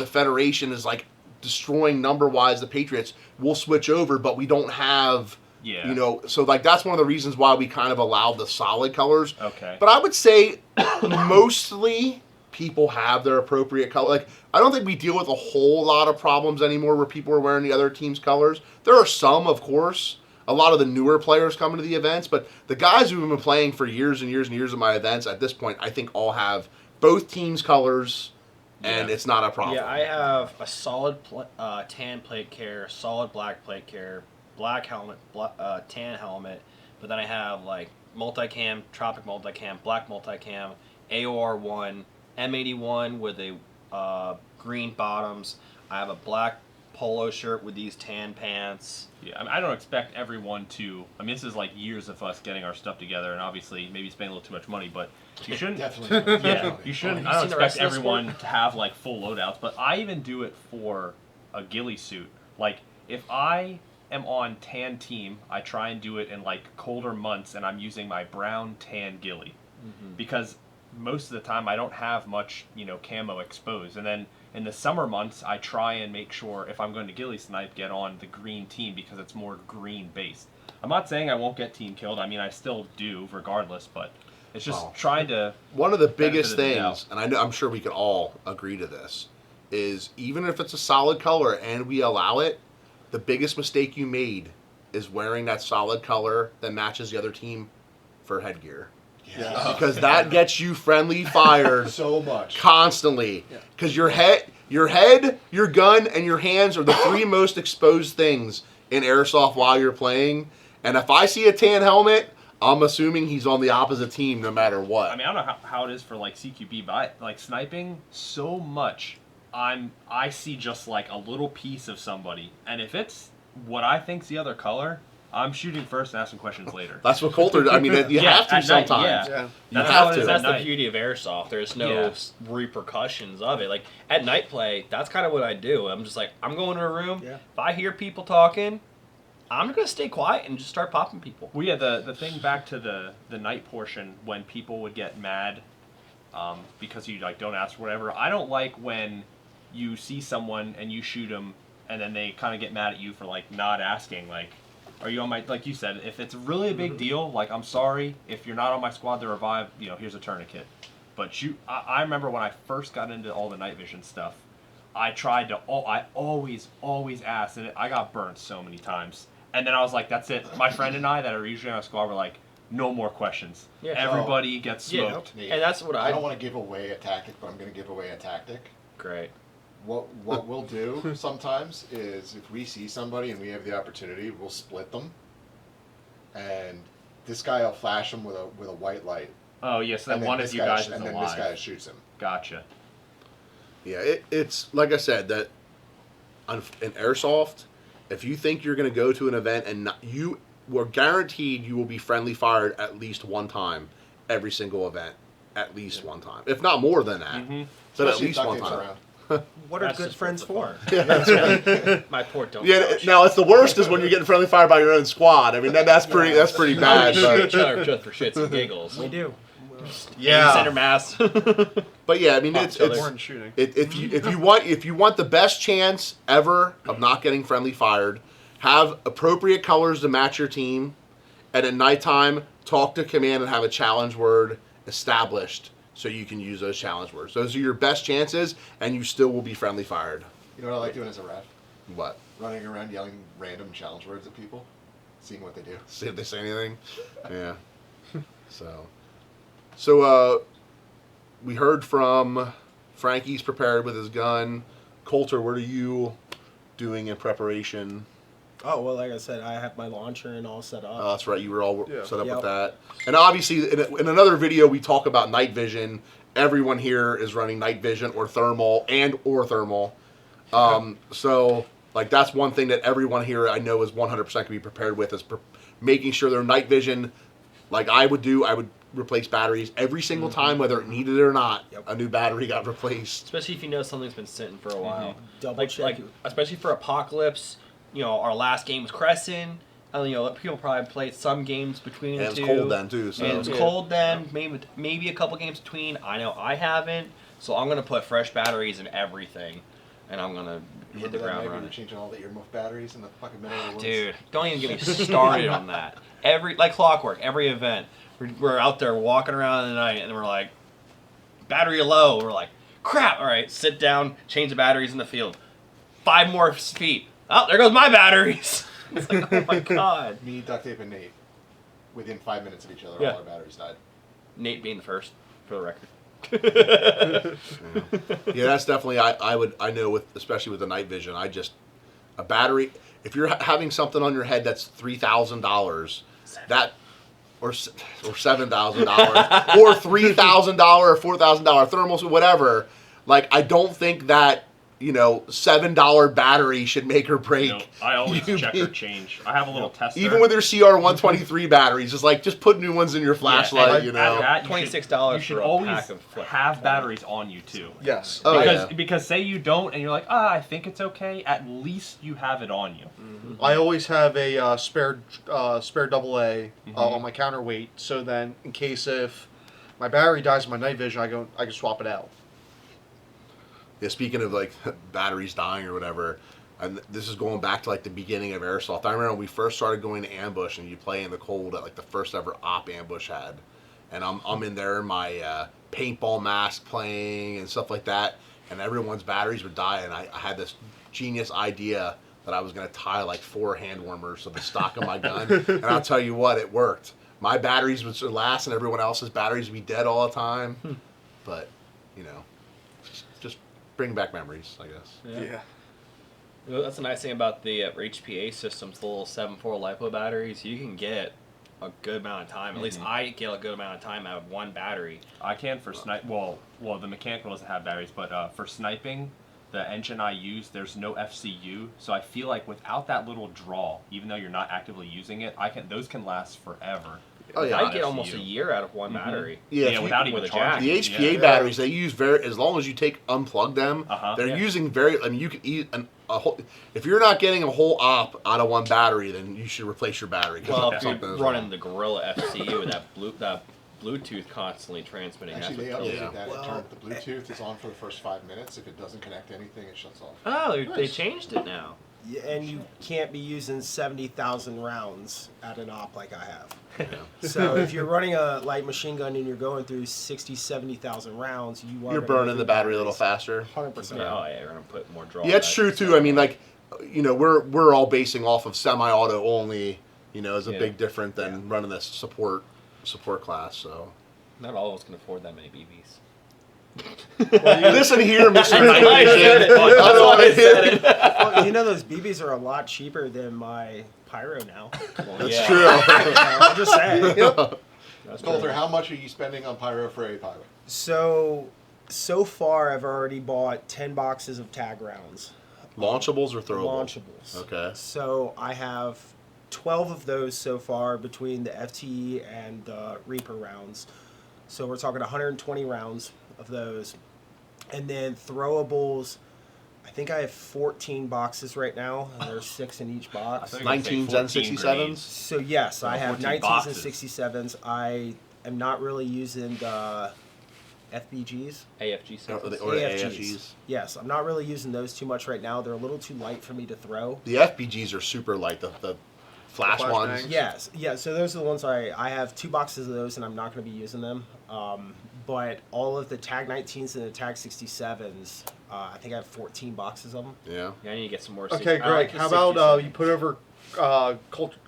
A: Federation is like destroying number wise the Patriots. We'll switch over, but we don't have. So like that's one of the reasons why we kind of allowed the solid colors.
E: Okay.
A: But I would say mostly people have their appropriate color. Like, I don't think we deal with a whole lot of problems anymore where people are wearing the other team's colors. There are some, of course. A lot of the newer players coming to the events, but the guys who've been playing for years and years and years of my events at this point, I think all have both teams' colors, and it's not a problem.
C: yeah, I have a solid tan plate care, solid black plate care, black helmet, tan helmet, but then I have like multicam, tropic multicam, black multicam, AOR1, M81 with a green bottoms. I have a black polo shirt with these tan pants.
E: Yeah, I mean, I don't expect everyone to. I mean, this is like years of us getting our stuff together, and obviously maybe spending a little too much money, but you shouldn't.
D: Definitely.
E: Yeah, you shouldn't.
C: Oh,
E: I
C: have
E: don't
C: you seen the rest
E: expect
C: of this
E: everyone to have like full loadouts, but I even do it for a ghillie suit. Like, if I am on tan team, I try and do it in like colder months, and I'm using my brown tan ghillie because most of the time I don't have much, camo exposed, and then in the summer months, I try and make sure if I'm going to ghillie snipe, get on the green team because it's more green based. I'm not saying I won't get team killed. I mean, I still do regardless, but it's just trying to.
A: One of the biggest
E: benefit of the
A: things, and I'm sure we can all agree to this, is even if it's a solid color and we allow it, the biggest mistake you made is wearing that solid color that matches the other team for headgear.
B: Yeah.
A: because that gets you friendly fired
D: So much.
A: constantly. Because your head, your gun, and your hands are the three most exposed things in airsoft while you're playing. And if I see a tan helmet, I'm assuming he's on the opposite team no matter what.
E: I mean, I don't know how it is for like CQB, but like sniping so much, I see just like a little piece of somebody, and if it's what I think's the other color, I'm shooting first and asking questions later.
A: That's what Coulter. I mean, you
E: Yeah,
A: have to
E: at night,
A: sometimes.
B: Yeah.
A: You
C: That's
A: have
C: how it
A: to.
C: is. That's the
E: night.
C: beauty of airsoft. There's no
E: Yeah.
C: repercussions of it. Like at night play, that's kind of what I do. I'm just like, I'm going to a room.
F: Yeah.
C: If I hear people talking, I'm gonna stay quiet and just start popping people.
E: Well, yeah, the thing back to the night portion when people would get mad because you like don't ask or whatever. I don't like when you see someone and you shoot them and then they kind of get mad at you for like not asking. Like, are you on my? Like you said, if it's really a big deal, like I'm sorry if you're not on my squad to revive. You know, here's a tourniquet. But I remember when I first got into all the night vision stuff, I tried to. I always asked, and I got burnt so many times. And then I was like, that's it. My friend and I that are usually on our squad were like, no more questions.
C: Yeah.
E: Everybody gets
C: Yeah.
E: smoked.
D: Nate,
C: And that's what
D: I
C: I
D: don't want to give away a tactic, but I'm going to give away a tactic.
C: Great.
D: What we'll do sometimes is if we see somebody and we have the opportunity, we'll split them, and this guy will flash them with a white light.
E: Oh, yes, that
D: and then
E: one
D: this
E: of you
D: guy
E: guys
D: sh-
E: is
D: and then
E: alive.
D: this guy shoots him.
E: Gotcha.
A: Yeah, it's like I said that in airsoft, if you think you're going to go to an event and you were guaranteed you will be friendly fired at least one time every single event, at least one time, if not more than that.
E: Mhm.
A: But at
D: Especially if
A: least
D: duct
A: one
D: tape's
A: time.
D: around.
F: What are
C: That's
F: good
C: just
F: friends
C: for
F: for?
C: My poor don't.
A: Yeah. Now, it's the worst is when you're getting friendly fired by your own squad. I mean, that's pretty bad.
C: We shoot
A: But,
C: each other just for shits and giggles.
F: We do.
C: Center mass.
A: but yeah, I mean,
C: Pop
A: it's
C: each other.
B: More than shooting.
A: if you want the best chance ever of not getting friendly fired, have appropriate colors to match your team, and at nighttime talk to command and have a challenge word established so you can use those challenge words. Those are your best chances, and you still will be friendly fired.
D: You know what I like doing as a ref?
A: What?
D: Running around yelling random challenge words at people, seeing what they do.
A: See if they say anything. Yeah. So we heard from Frankie's prepared with his gun. Coulter, what are you doing in preparation?
F: Oh, well, like I said, I have my launcher and all set up.
A: Oh, that's right. You were all
B: Yeah.
A: set up
F: Yep.
A: with that. And obviously, in another video, we talk about night vision. Everyone here is running night vision or thermal. So, like, that's one thing that everyone here I know is 100% can be prepared with is making sure their night vision, like I would do, I would replace batteries every single time, whether it needed it or not.
F: Yep.
A: A new battery got replaced.
C: Especially if you know something's been sitting for a while.
F: Double
C: Like,
F: check.
C: like especially for Apocalypse, you know, our last game was Crescent. And, you know, people probably played some games between
A: And
C: the
A: it's
C: two.
A: cold then, too. So.
C: And it was
B: Yeah.
C: cold then. Maybe a couple games between. I know I haven't. So I'm gonna put fresh batteries in everything, and I'm gonna hit
D: Remember
C: the
D: that
C: ground
D: night we were
C: running.
D: changing all the earmuff batteries in the fucking middle of the woods?
C: Dude, don't even get me started on that. Like clockwork, every event, we're out there walking around in the night, and we're like, battery low. We're like, crap. All right, sit down, change the batteries in the field. 5 more feet. Oh, there goes my batteries. It's like, oh my god.
D: Me, Duct Tape, and Nate, within 5 minutes of each other,
C: Yeah.
D: all our batteries died.
C: Nate being the first, for the record.
A: Yeah, that's definitely I know with especially with the night vision. A battery. If you're having something on your head that's $3,000, that or $7,000 or $3,000 or $4,000 thermals or whatever, like I don't think that $7 battery should make or break.
E: You know, I always
A: you
E: check
A: be-
E: or change. I have a little tester.
A: Even with your CR123 batteries, just put new ones in your flashlight.
E: and at that, you
C: $26
E: You should
C: for a
E: always
C: pack of flip.
E: have batteries on you too.
B: Yes.
A: Oh,
E: because
A: yeah.
E: because say you don't and you're like, I think it's okay. At least you have it on you.
B: I always have a spare AA on my counterweight, so then in case if my battery dies in my night vision, I can swap it out.
A: Yeah, speaking of like batteries dying or whatever, and this is going back to like the beginning of airsoft. I remember when we first started going to ambush and you play in the cold at like the first ever op ambush had, and I'm in there in my paintball mask playing and stuff like that, and everyone's batteries would die, and I had this genius idea that I was gonna tie like 4 hand warmers to the stock of my gun, and I'll tell you what, it worked. my batteries would last and everyone else's batteries would be dead all the time. But, you know, just bring back memories, I guess.
B: Yeah.
C: Well, that's the nice thing about the HPA systems, the little 7.4 LiPo batteries. You can get a good amount of time. At least I get a good amount of time out of one battery.
E: I can for snipe. Well, the mechanical doesn't have batteries, but for sniping, the engine I use, there's no FCU, so I feel like without that little draw, even though you're not actively using it, those can last forever.
A: Oh, yeah.
C: I
E: without
C: get
E: FCU.
C: almost a year out of one battery.
A: Yeah, if you-
E: without even
C: with a
E: charging.
C: jack.
A: The HPA batteries they use as long as you unplug them, they're
C: Yeah.
A: using I mean, you can eat a whole. If you're not getting a whole op out of one battery, then you should replace your battery. 'Cause
C: Well, if
A: something
C: you're
A: is
C: running
A: wrong.
C: the Gorilla FCU with that Bluetooth constantly transmitting.
D: Actually, they
C: that's what kills
D: updated
C: you.
D: that.
F: Well,
D: The Bluetooth is on for the first 5 minutes. If it doesn't connect to anything, it shuts off.
C: Oh, they changed it now.
F: Yeah, and you can't be using 70,000 rounds at an op like I have. So if you're running a light machine gun and you're going through 60, 70,000 rounds,
A: You're burning the battery a little faster.
F: 100%.
C: Yeah, oh yeah, you're gonna put more draw.
A: Yeah, it's true too. I mean, like, you know, we're all basing off of semi-auto only. You know, is a
C: Yeah.
A: big different than running this support class. So
C: Not all of us can afford that many BBs.
A: listen here, Mr.
C: I said it. That's why I said it.
F: Well, you know those BBs are a lot cheaper than my pyro now.
C: Well,
A: That's
C: yeah.
A: true.
F: I'm just saying.
C: That's
D: Coulter,
C: true.
D: how much are you spending on pyro for a pilot?
F: So far, I've already bought 10 boxes of tag rounds.
A: Launchables or throwables?
F: Launchables.
A: Okay.
F: So I have 12 of those so far between the FTE and the Reaper rounds. So we're talking 120 rounds of those. And then throwables, I think I have 14 boxes right now, and there's 6 in each
E: I
F: box.
E: thought you were gonna say
A: 19s and
E: 14
A: 67s?
E: grenades.
F: So yes, I have
E: 14
F: 19s
E: boxes.
F: and 67s. I am not really using the FBGs.
C: AFG systems.
A: Or the
F: AFGs.
A: AFGs.
F: Yes, I'm not really using those too much right now. They're a little too light for me to throw.
A: The FBGs are super light. The flash
B: The
A: ones.
B: flashbangs.
F: Yes, yeah. So those are the ones I have 2 boxes of those, and I'm not going to be using them. But all of the Tag 19s and the Tag 67s, I think I have 14 boxes of them.
A: Yeah.
C: Yeah, I need to get some more.
B: Okay,
C: I like
B: Greg.
C: the
B: How about
C: 67.
B: you put over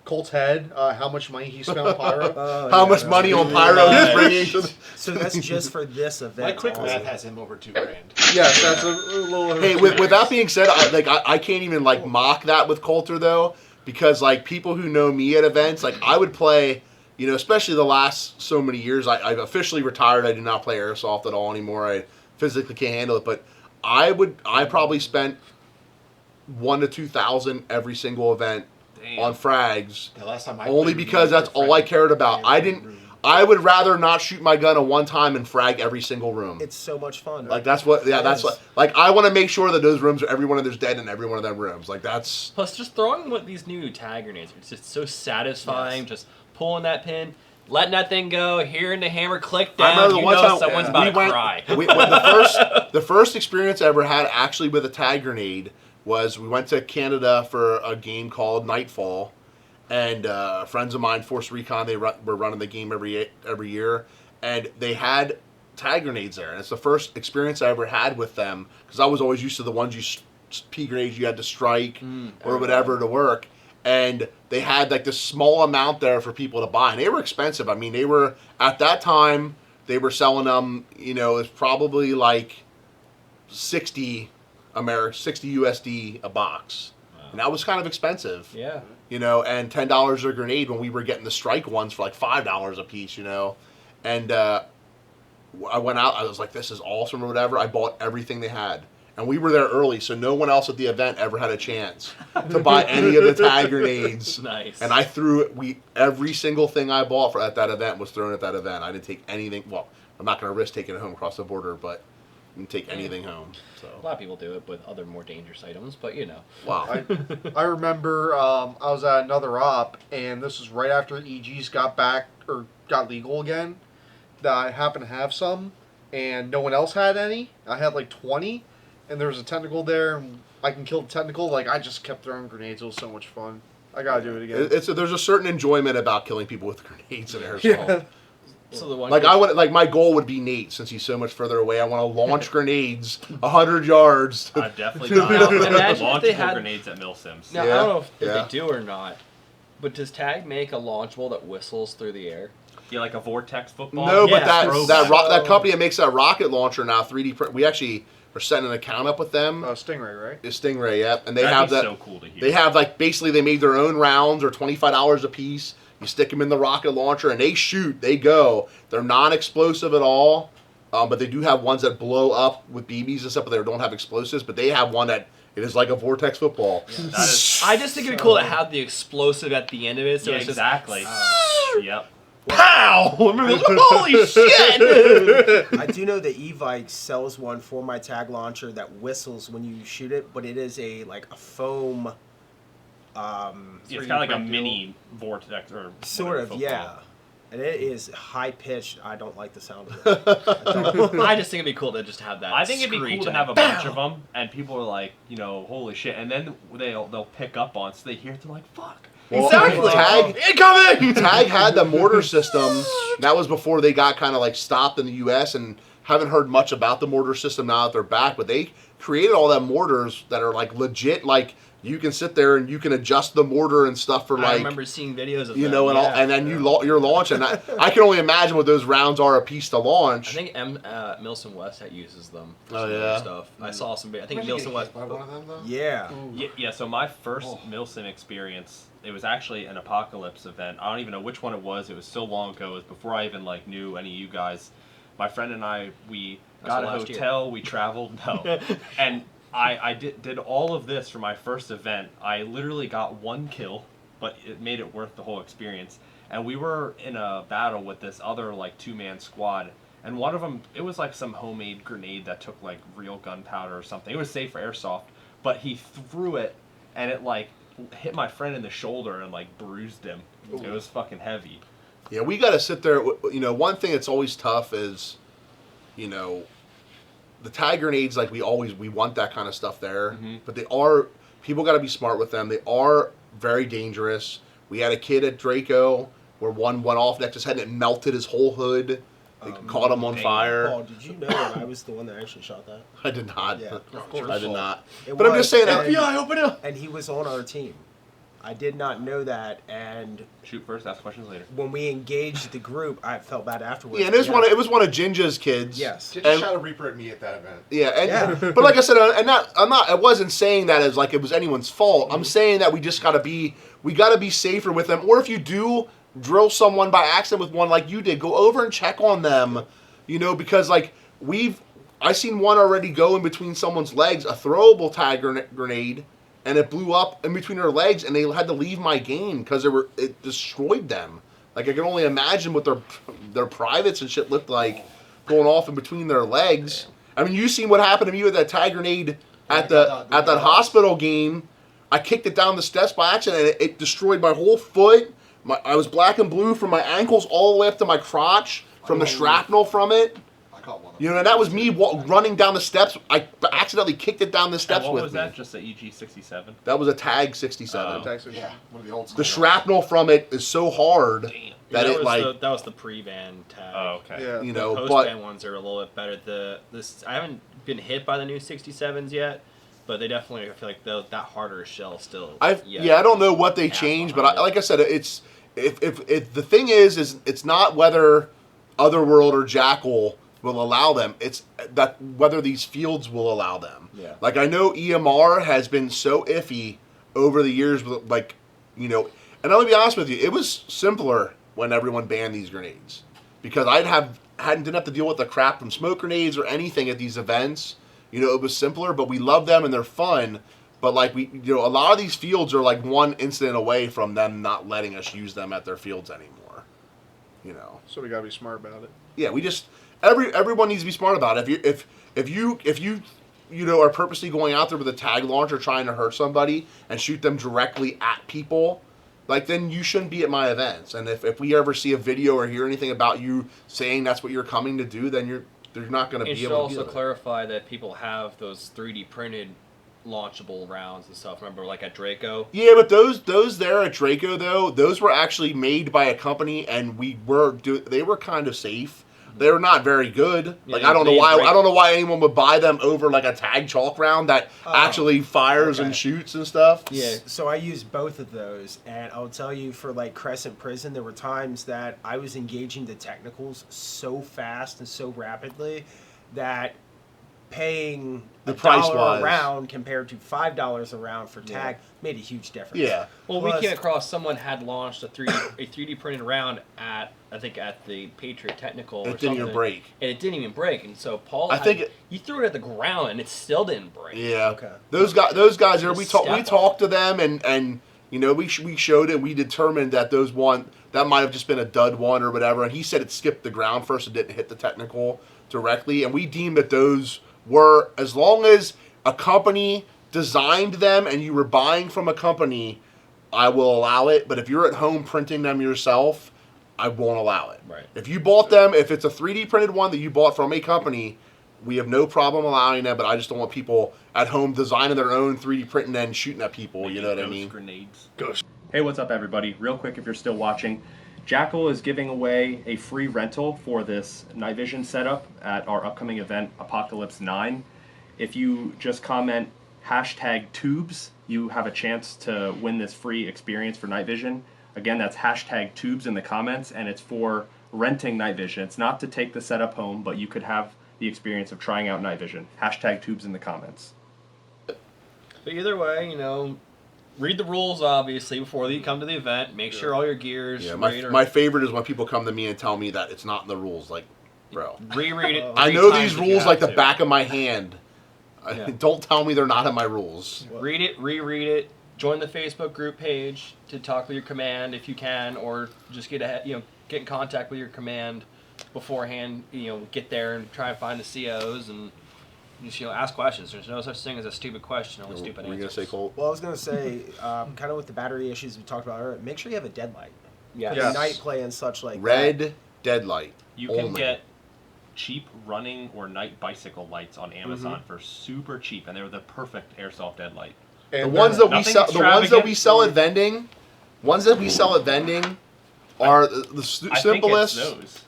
B: Colt's head? How much money he spent on pyro?
A: How much money on pyro he's bringing to the...
F: So that's just for this
D: My
F: event.
D: quick
F: also.
D: math has him over $2,000.
B: Yes, that's a little.
A: Hey, with that being said, I can't even like mock that with Coulter though, because like people who know me at events, like I would play, you know, especially the last so many years. I've officially retired. I do not play airsoft at all anymore. I physically can't handle it. But I probably spent 1,000 to 2,000 every single event
E: Damn.
A: on frags,
D: The last time I
A: only
D: played,
A: because
D: we
A: that's
D: were
A: all I
D: friends.
A: cared about. I would rather not shoot my gun at one time and frag every single room.
F: It's so much fun.
A: Like that's what, yeah, that's what. Like I want to make sure that those rooms are every one of them's dead in every one of them rooms. Like that's
C: Plus, just throwing with these new tag grenades, it's just so satisfying. Just pulling that pin, letting that thing go, hearing the hammer click down.
A: I remember the
C: you
A: one
C: know
A: time
C: someone's about to cry.
A: The first experience I ever had actually with a tag grenade was we went to Canada for a game called Nightfall, and friends of mine, Force Recon, were running the game every year, and they had tag grenades there, and it's the first experience I ever had with them because I was always used to the ones P grenades you had to strike or whatever to work. And they had like this small amount there for people to buy, and they were expensive. I mean, they were at that time they were selling them. You know, it's probably like 60 USD a box, and that was kind of expensive.
C: Yeah.
A: You know, and $10 a grenade when we were getting the strike ones for like $5 a piece. You know, and I went out. I was like, this is awesome or whatever. I bought everything they had. And we were there early, so no one else at the event ever had a chance to buy any of the tag grenades.
C: Nice.
A: And I threw every single thing I bought at that event was thrown at that event. I didn't take anything. Well, I'm not going to risk taking it home across the border, but I didn't take anything home. So
C: A lot of people do it with other more dangerous items, but you know.
A: wow.
B: I remember I was at another op, and this was right after EGs got back or got legal again. That I happened to have some, and no one else had any. I had like 20, and there was a tentacle there, and I can kill the tentacle. Like I just kept throwing grenades. It was so much fun. I gotta do it again.
A: There's a certain enjoyment about killing people with grenades in airsoft.
B: Yeah.
C: So the one
A: Like my goal would be Nate, since he's so much further away. I want to launch grenades 100 yards.
E: I've definitely
C: Now,
E: got
C: imagine if they
E: launchable
C: had-
E: grenades at Mill Sims.
C: Now,
A: Yeah,
C: I don't know if
A: yeah.
C: they do or not, But does Tag make a launchable that whistles through the air?
E: Yeah, like a vortex football.
A: No,
C: Yeah,
A: but that
E: throwback.
A: that company that makes that rocket launcher now 3D print. We actually are setting an account up with them.
B: Stingray, right?
A: It's Stingray, yep, and they
E: That'd
A: have
E: be
A: that.
E: so cool to hear.
A: They have like basically they made their own rounds or $25 a piece. You stick them in the rocket launcher and they shoot. They go. They're non-explosive at all, but they do have ones that blow up with BBs and stuff, but they don't have explosives. But they have one that it is like a vortex football.
E: That is,
C: I just think it'd be cool to have the explosive at the end of it. So
E: yeah,
C: it's just
E: exactly. Yep.
C: pow! Holy shit!
F: I do know that Evike sells one for my tag launcher that whistles when you shoot it, but it is a foam.
E: It's kind of like a mini vortex or
F: Sort of,
E: football.
F: yeah. And it is high pitched. I don't like the sound of it.
C: I just think it'd be cool to just have that.
E: I think it'd be
C: screech
E: cool to
C: and
E: have a
C: pow!
E: bunch of them, and people are like, holy shit, and then they'll pick up on, so they hear it, they're like, fuck.
A: Well,
C: Exactly.
A: Tag
C: Incoming.
A: Tag had the mortar system. That was before they got kind of like stopped in the U.S. and haven't heard much about the mortar system now that they're back. But they created all that mortars that are like legit. Like you can sit there and you can adjust the mortar and stuff for
C: I
A: like
C: remember seeing videos of
A: you
C: them,
A: know and all,
C: yeah.
A: and then you're launching. I can only imagine what those rounds are a piece to launch.
C: I think Milson West uses them for
A: Oh,
C: some of
A: yeah?
C: their stuff. I saw some. I think
D: Imagine
C: Milson
D: getting
C: West.
D: hit by one of them, though?
F: Yeah.
E: Yeah, so my first Milson experience, it was actually an apocalypse event. I don't even know which one it was. It was so long ago. It was before I even knew any of you guys. My friend and I, we got a
C: last year.
E: hotel. We traveled. No, and I did all of this for my first event. I literally got one kill, but it made it worth the whole experience. And we were in a battle with this other 2-man squad. And one of them, it was like some homemade grenade that took real gunpowder or something. It was safe for airsoft, but he threw it and it hit my friend in the shoulder and bruised him. It was fucking heavy.
A: Yeah, we got to sit there. One thing that's always tough is, the tag grenades. We want that kind of stuff there, but people got to be smart with them. They are very dangerous. We had a kid at Draco where one went off next to his head and it melted his whole hood. It caught him on fire.
F: Paul, did you know that I was the one that actually shot that?
A: I did not.
F: Yeah,
A: of
F: course.
A: I did not.
F: It
A: But I'm
F: was,
A: just saying,
F: and-
A: FBI, open it up.
F: And he was on our team. I did not know that, and
E: Shoot first, ask questions later.
F: when we engaged the group, I felt bad afterwards.
A: Yeah, and it was one of Jinja's kids.
F: Yes.
D: Did
A: And-
D: you shot a Reaper at me at that event?
A: Yeah, and
F: Yeah.
A: but like I said, I wasn't saying that as it was anyone's fault. I'm saying that we just gotta be safer with them. Or if you do drill someone by accident with one like you did, go over and check on them. Because I seen one already go in between someone's legs, a throwable tag grenade, and it blew up in between their legs, and they had to leave my game because it destroyed them. I can only imagine what their privates and shit looked like going off in between their legs. I mean, you seen what happened to me with that tag grenade at that hospital game. I kicked it down the steps by accident, and it destroyed my whole foot. I was black and blue from my ankles all the way up to my crotch from the shrapnel from it.
D: I caught one.
A: And that was me running down the steps. I accidentally kicked it down the steps
E: And what
A: with
E: was
A: me.
E: that? Just the EG-67?
A: That was a tag 67.
B: Texas.
D: Yeah, one of the old school.
A: The shrapnel from it is so hard
E: Damn.
A: that it
C: that was the pre-ban tag.
E: Oh, okay.
B: Yeah.
A: you
C: The
A: know,
C: post-ban
A: but
C: ones are a little bit better. I haven't been hit by the new 67s yet, but they definitely, I feel like that harder shell still.
A: I don't know what they
C: Pass
A: changed, but
C: behind it.
A: like I said, it's if the thing is it's not whether Otherworld or Jackal will allow them. It's that whether these fields will allow them.
F: Yeah.
A: I know EMR has been so iffy over the years with and I'll be honest with you, it was simpler when everyone banned these grenades because didn't have to deal with the crap from smoke grenades or anything at these events. It was simpler, but we love them and they're fun. But a lot of these fields are one incident away from them not letting us use them at their fields anymore.
B: So we gotta be smart about it.
A: Yeah, we just everyone needs to be smart about it. If you are purposely going out there with a tag launcher trying to hurt somebody and shoot them directly at people, then you shouldn't be at my events. And if we ever see a video or hear anything about you saying that's what you're coming to do, then they're not going to
C: It
A: be
C: should
A: able to
C: also
A: deal with it.
C: clarify that people have those 3D printed launchable rounds and stuff. Remember, at Draco?
A: Yeah, but those there at Draco though, those were actually made by a company, and they were kind of safe. They're not very good.
C: Yeah,
A: Like I don't know
C: they
A: why.
C: break-
A: I don't know why anyone would buy them over like a tag chalk round that actually fires
F: okay.
A: and shoots and stuff.
C: Yeah.
F: So I used both of those, and I'll tell you, for like Crescent Prison, there were times that I was engaging the technicals so fast and so rapidly that paying
A: The
F: a
A: price
F: dollar
A: wise.
F: a round compared to $5 a round for tag made a huge difference.
A: Yeah.
C: Well,
F: Plus-
C: we came across someone had launched a 3D printed round at I think at the Patriot Technical. Or
A: It didn't even
C: something,
A: break.
C: and it didn't even break. And so Paul,
A: I think
C: you threw it at the ground and it still didn't break.
A: Yeah.
F: Okay.
A: Those guys there. We
C: Step up.
A: talked to them and you know we showed it. We determined that that might have just been a dud one or whatever. And he said it skipped the ground first and didn't hit the technical directly. And we deemed that those were, as long as a company designed them and you were buying from a company, I will allow it. But if you're at home printing them yourself, I won't allow it.
C: Right.
A: If you bought them, if it's a 3D printed one that you bought from a company, we have no problem allowing them, but I just don't want people at home designing their own 3D printing and shooting at people, you know what I
E: Ghost
A: mean?
E: Grenades.
B: Ghost.
E: Hey, what's up, everybody? Real quick, if you're still watching, Jackal is giving away a free rental for this night vision setup at our upcoming event, Apocalypse 9. If you just comment #tubes, you have a chance to win this free experience for night vision. Again, that's #tubes in the comments, and it's for renting night vision. It's not to take the setup home, but you could have the experience of trying out night vision. #tubes in the comments.
C: But either way, read the rules obviously before you come to the event. Make sure all your gears.
A: Yeah,
C: read
A: my favorite is when people come to me and tell me that it's not in the rules. Like, bro,
C: reread it.
A: I
C: 3
A: know
C: times
A: these
C: if you
A: rules
C: have
A: like the
C: to.
A: back of my hand.
C: Yeah.
A: Don't tell me they're not in my rules.
C: Read it, reread it. Join the Facebook group page to talk with your command if you can, or just get in contact with your command beforehand. Get there and try and find the COs and just ask questions. There's no such thing as a stupid question, only stupid
A: What were you
C: answers.
A: gonna say, Colt?
F: Well, I was going to say, kind of with the battery issues we talked about earlier, make sure you have a deadlight.
C: Yes.
B: Yes.
F: Night play and such like that.
A: Red deadlight.
E: You can
A: only.
E: get cheap running or night bicycle lights on Amazon for super cheap, and they're the perfect airsoft deadlight.
A: The
B: And
A: ones that we
E: Nothing
A: sell,
E: extravagant.
A: at vending, are the
E: I think
A: simplest.
E: it's those.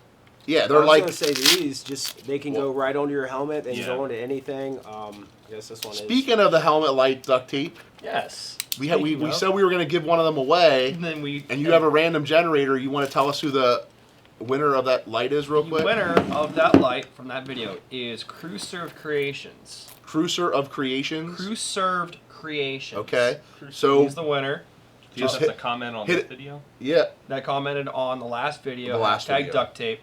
A: Yeah,
F: I
A: they're
F: was
A: like
F: going to say these, they can go right onto your helmet and
E: Yeah.
F: go into anything. I guess this one is.
A: Speaking of the helmet light duct tape,
C: Yes.
A: we
F: Speaking of.
A: said we were going to give one of them away,
C: And then we
A: and you have a random generator. You want to tell us who the winner of that light is, real
C: the
A: quick?
C: winner of that light from that video is Crew Served Creations.
A: Cruiser of Creations.
C: Crew Served Creations.
A: Okay, so
C: He's the winner.
A: just
E: That's a
A: hit.
E: comment on
A: hit
E: this
A: it.
E: video.
A: Yeah,
C: That commented on the last video.
A: The last
C: #,
A: video.
C: duct tape.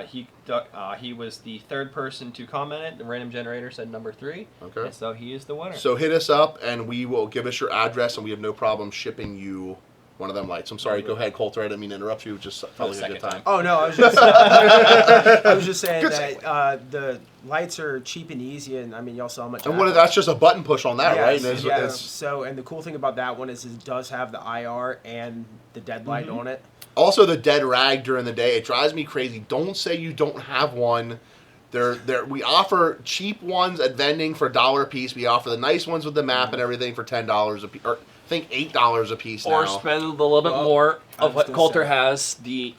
C: He was the third person to comment it. The random generator said number 3.
A: Okay.
C: And so he is the winner.
A: so hit us up, and we will give us your address, and we have no problem shipping you one of them lights. I'm sorry, go ahead, Coulter. I didn't mean to interrupt you. Just felt
C: the
A: like a good
C: second
A: time.
C: time.
F: Oh no, I was just, I was just saying
A: Good
F: that the lights are cheap and easy, and I mean y'all sell them at
A: And
F: Jackal.
A: that's just a button push on that, right?
F: Yes,
A: And
F: yeah.
A: it's
F: So, and the cool thing about that one is it does have the IR and the deadlight on it.
A: also the dead rag during the day. It drives me crazy. Don't say you don't have one. We offer cheap ones at vending for $1 a piece. We offer the nice ones with the map and everything for $10 a piece. Or I think $8 a piece now.
C: Or spend a little bit more
F: I
C: of
F: was
C: what
F: gonna
C: Coulter
F: say.
C: has, the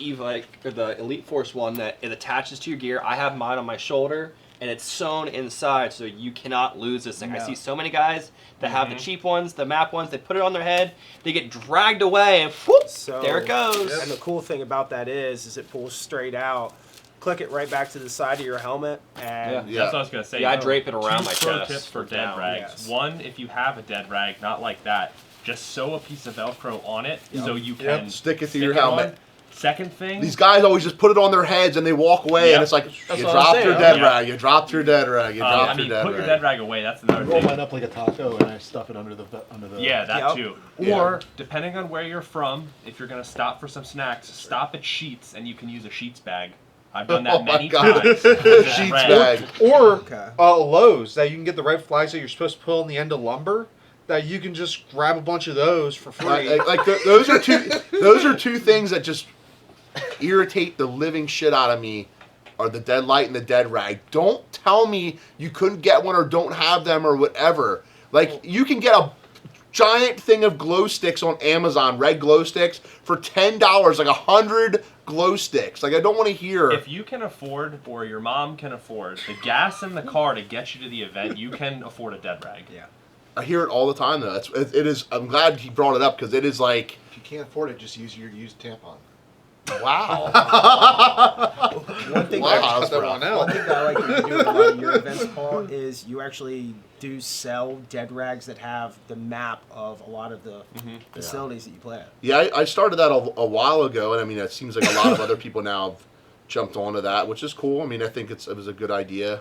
C: or the Elite Force one that it attaches to your gear. I have mine on my shoulder, and it's sewn inside, so you cannot lose this thing. I
F: No.
C: see so many guys that have the cheap ones, the map ones. They put it on their head, they get dragged away, and whoop,
F: So
C: there it goes.
F: And the cool thing about that is it pulls straight out. Click it right back to the side of your helmet, and
A: Yeah.
E: That's what I was gonna say.
C: Yeah, I drape it around
E: Two
C: my
E: pro
C: chest.
E: tips for dead
C: down.
E: rags.
F: Yes.
E: One, if you have a dead rag, not like that, just sew a piece of Velcro on it so you can
A: Stick it to
E: stick
A: your helmet.
E: on. Second thing,
A: These guys always just put it on their heads and they walk away,
E: Yep.
A: and it's like,
C: That's
A: you
C: what I'm
A: dropped
C: saying.
A: your dead
E: Yeah.
A: rag, you dropped your dead rag, you dropped
E: I
A: your
E: mean,
A: dead
E: put
A: rag.
E: your dead rag away. That's another
G: Roll
E: thing.
G: mine up like a taco and I stuff it under the
E: Yeah, that
F: Yep.
E: too.
A: Yeah.
E: Or depending on where you're from, if you're gonna stop for some snacks, stop at Sheets and you can use a Sheets bag. I've done that
A: Oh my
E: many
A: God.
E: times.
A: Sheets
E: Red.
A: bag.
B: Or
F: Okay.
B: Lowe's that you can get the red flags that you're supposed to put on the end of lumber. That you can just grab a bunch of those for free.
A: Those are two things that just irritate the living shit out of me. Are the dead light and the dead rag. Don't tell me you couldn't get one or don't have them or whatever. Like, you can get giant thing of glow sticks on Amazon, red glow sticks, for $10, like 100 glow sticks. Like, I don't want to hear.
E: If you can afford, or your mom can afford, the gas in the car to get you to the event, you can afford a dead rag.
F: Yeah.
A: I hear it all the time, though. It is. I'm glad he brought it up because it is like,
D: If you can't afford it, just use your used tampon.
A: wow.
F: One thing,
A: Wow,
B: Cut
A: that's
B: that
A: rough.
B: one out.
F: one thing that I like that you do in a lot of your events, Paul, is you actually do sell dead rags that have the map of a lot of the facilities that you play at.
A: Yeah, I started that a while ago, and I mean, it seems like a lot of other people now have jumped onto that, which is cool. I mean, I think it was a good idea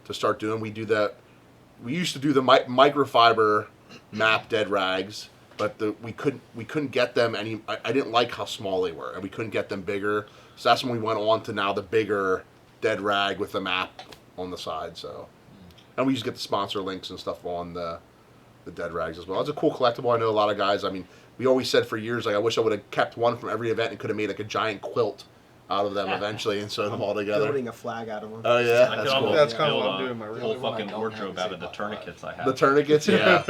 A: to start doing. We do that. We used to do the microfiber map dead rags, but we couldn't get them any. I didn't like how small they were, and we couldn't get them bigger. So that's when we went on to now the bigger dead rag with the map on the side. So, and we just get the sponsor links and stuff on the dead rags as well. It's a cool collectible. I know a lot of guys. I mean, we always said for years, like, I wish I would have kept one from every event and could have made like a giant quilt out of them eventually and sewn them all together.
F: Building a flag out of them.
A: Oh yeah,
E: I
A: that's
E: could
A: cool.
E: almost
B: That's kinda
E: build
B: what I'm
E: a
B: doing, my real
E: whole
D: one I
E: fucking
D: don't
E: wardrobe
D: have
E: out of the
D: is a
E: tourniquets I have.
A: The tourniquets, yeah.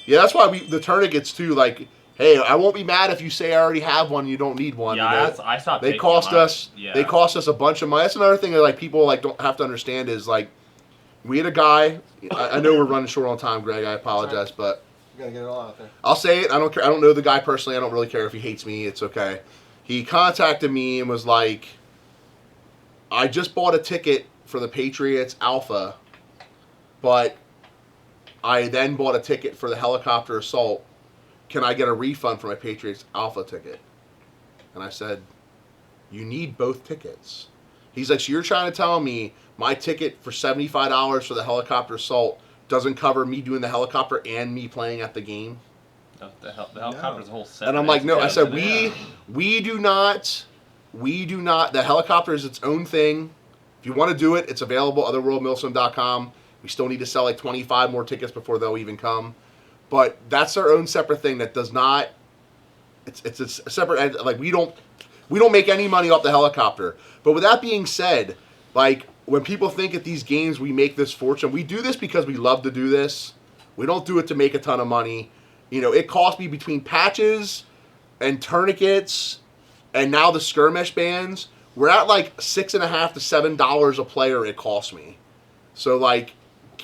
A: Yeah, that's why the tourniquets too, like, hey, I won't be mad if you say I already have one, you don't need one.
E: Yeah,
A: you know?
E: I stopped.
A: They
E: taking
A: cost
E: them out.
A: us
E: Yeah.
A: they cost us a bunch of money. That's another thing that like people like don't have to understand is like we had a guy, I know we're running short on time, Greg, I apologize, but
D: You gotta get it all out there.
A: I'll say it, I don't care, I don't know the guy personally, I don't really care if he hates me, it's okay. He contacted me and was like, I just bought a ticket for the Patriots Alpha, but I then bought a ticket for the helicopter assault. Can I get a refund for my Patriots Alpha ticket? And I said, you need both tickets. He's like, so you're trying to tell me my ticket for $75 for the helicopter assault doesn't cover me doing the helicopter and me playing at the game?
E: The helicopter's a whole set.
A: And I'm like, no. I said, we do not. The helicopter is its own thing. If you want to do it, it's available. Otherworldmilsim.com. We still need to sell like 25 more tickets before they'll even come. But that's our own separate thing that does not. It's a separate. Like we don't make any money off the helicopter. But with that being said, like when people think at these games we make this fortune, we do this because we love to do this. We don't do it to make a ton of money. You know, it cost me between patches and tourniquets and now the skirmish bands. We're at like $6.50 to $7 a player. It cost me. So like,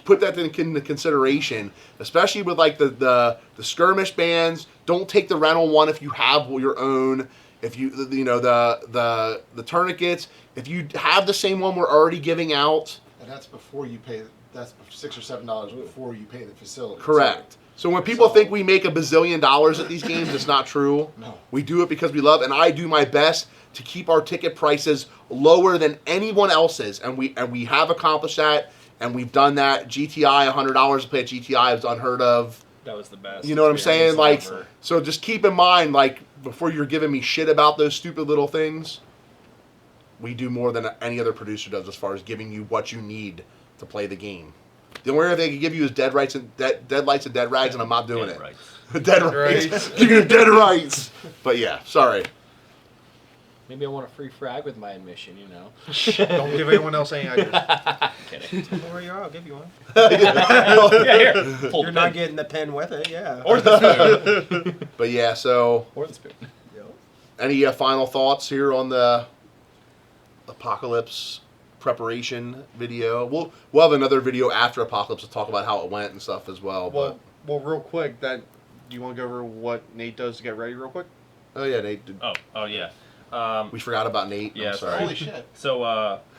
A: put that into consideration, especially with like the skirmish bands. Don't take the rental one if you have your own. If you the tourniquets, if you have the same one we're already giving out.
D: And that's before you pay. That's $6 or $7 before you pay the facility.
A: Correct. So when people think we make $1 billion at these games, it's not true.
D: No.
A: We do it because we love, and I do my best to keep our ticket prices lower than anyone else's, and we have accomplished that, and we've done that. GTI, $100 to play at GTI is unheard of.
C: That was the best.
A: You know what I'm saying? Like,
C: ever.
A: so just keep in mind, like, before you're giving me shit about those stupid little things, we do more than any other producer does as far as giving you what you need to play the game. The only thing they can give you is dead lights and dead rags, and I'm not doing it.
E: Right.
A: Dead rights. Give me dead rights. But yeah, sorry.
H: Maybe I want a free frag with my admission, you know.
B: Don't give anyone else any ideas.
H: Kidding.
F: Don't worry, I'll give you one.
C: Yeah, here. Pull
F: You're
C: the
F: not
C: pin.
F: getting the pen with it, yeah.
C: Or the spoon.
A: But yeah, so
C: Or the spoon.
A: any final thoughts here on the Apocalypse preparation video? We'll have another video after Apocalypse to talk about how it went and stuff as well.
B: Well, real quick, do you want to go over what Nate does to get ready real quick?
A: But oh yeah, Nate.
E: Oh yeah.
A: We forgot about Nate.
E: Yeah,
A: I'm sorry.
D: Holy shit.
E: So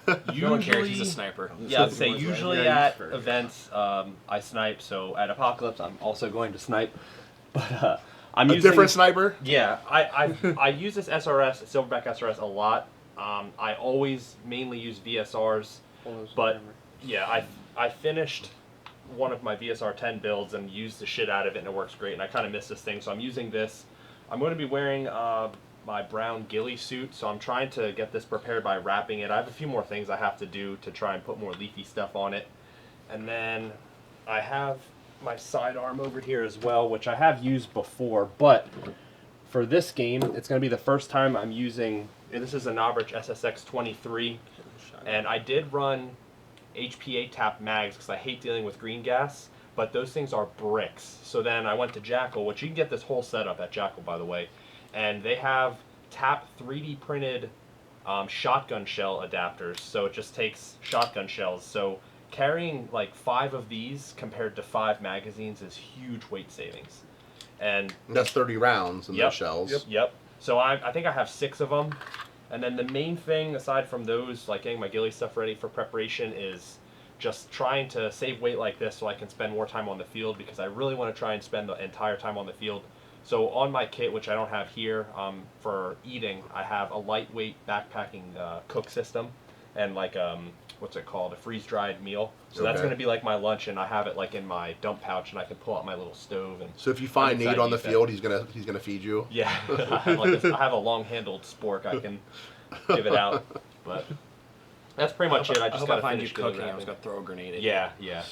C: No one cares. He's
E: usually,
C: a sniper.
E: yeah, I'd say usually
B: Yeah,
E: at
B: you-
E: events I snipe. So at Apocalypse, I'm also going to snipe, but I'm
A: A
E: using
A: different sniper.
E: Yeah, I use this SRS, Silverback SRS, a lot. I always mainly use VSRs, but yeah, I finished one of my VSR 10 builds and used the shit out of it, and it works great. And I kind of miss this thing, so I'm using this. I'm going to be wearing my brown ghillie suit, so I'm trying to get this prepared by wrapping it. I have a few more things I have to do to try and put more leafy stuff on it, and then I have my sidearm over here as well, which I have used before, but for this game, it's going to be the first time I'm using. This is a Nobrich SSX 23, and I did run HPA tap mags because I hate dealing with green gas, but those things are bricks. So then I went to Jackal, which you can get this whole setup at Jackal, by the way, and they have tap 3D printed shotgun shell adapters. So it just takes shotgun shells. So carrying like 5 of these compared to 5 magazines is huge weight savings. And
A: That's 30 rounds in
E: Yep.
A: those shells.
E: Yep. So I think I have 6 of them. And then the main thing, aside from those, like getting my ghillie stuff ready for preparation, is just trying to save weight like this so I can spend more time on the field, because I really want to try and spend the entire time on the field. So on my kit, which I don't have here, for eating, I have a lightweight backpacking cook system and like what's it called, a freeze-dried meal. So that's
A: Okay.
E: going to be like my lunch, and I have it like in my dump pouch, and I can pull out my little stove. And
A: So if you find
E: I'm excited
A: Nate on
E: to
A: the
E: eat that.
A: field, he's gonna feed you.
E: Yeah, I have a long-handled spork I can give it out, but that's pretty much it. I
C: I
E: just
C: hope
E: got
C: I
E: to
C: find you
E: finish doing
C: cooking. I was
E: wrapping.
C: gonna throw a grenade at
E: Yeah, yeah.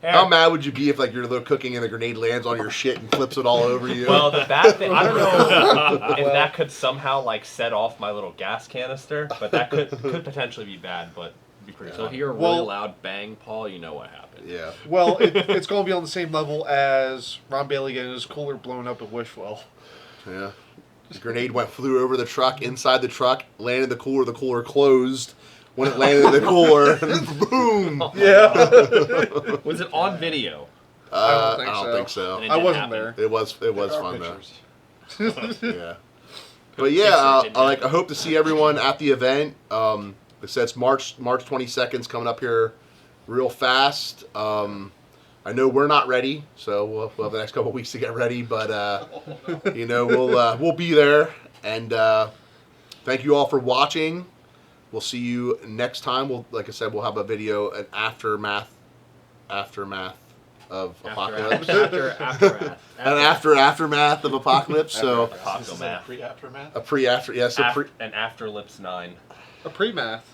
A: How mad would you be if like you're little cooking and the grenade lands on your shit and flips it all over you?
E: Well, the bad thing, I don't know if that could somehow like set off my little gas canister, but that could potentially be bad, but it'd be pretty
C: So if
E: funny.
C: you hear a
B: Well-
C: really loud bang, Paul, you know what happened.
A: yeah.
B: Well, it's going to be on the same level as Ron Bailey getting his cooler blown up at Wishwell.
A: Yeah. The grenade flew over the truck, inside the truck, landed in the cooler closed. When it landed in the cooler, boom!
B: Yeah.
C: Was it on video?
B: I don't
A: I don't
B: think
A: think so.
C: And it
B: I
C: didn't
B: wasn't
C: happen.
B: there.
A: It was
D: There are
A: fun though.
D: pictures.
A: Yeah. But yeah, I hope to see everyone at the event. It says March 22nd coming up here real fast. I know we're not ready, so we'll have the next couple of weeks to get ready. But we'll be there. And thank you all for watching. We'll see you next time. Like I said, we'll have a video, an aftermath of Apocalypse.
C: Aftermath.
A: An aftermath of Apocalypse. So
D: This is a pre-aftermath.
A: a pre-after, yes, a pre.
E: And after Lips 9.
B: A pre-math.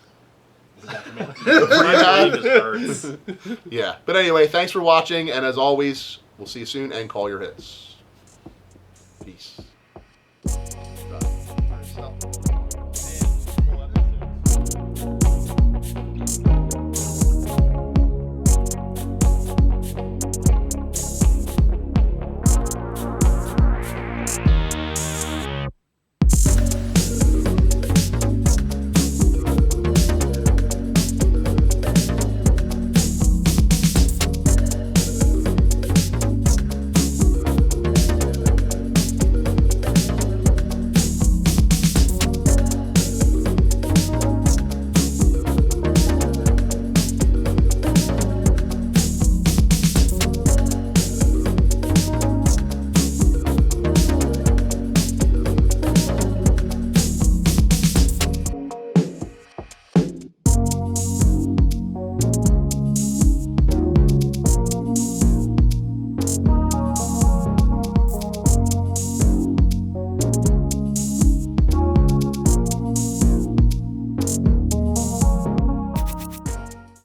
D: This is aftermath.
E: My brain just hurts.
A: Yeah. But anyway, thanks for watching, and as always, we'll see you soon, and call your hits. Peace.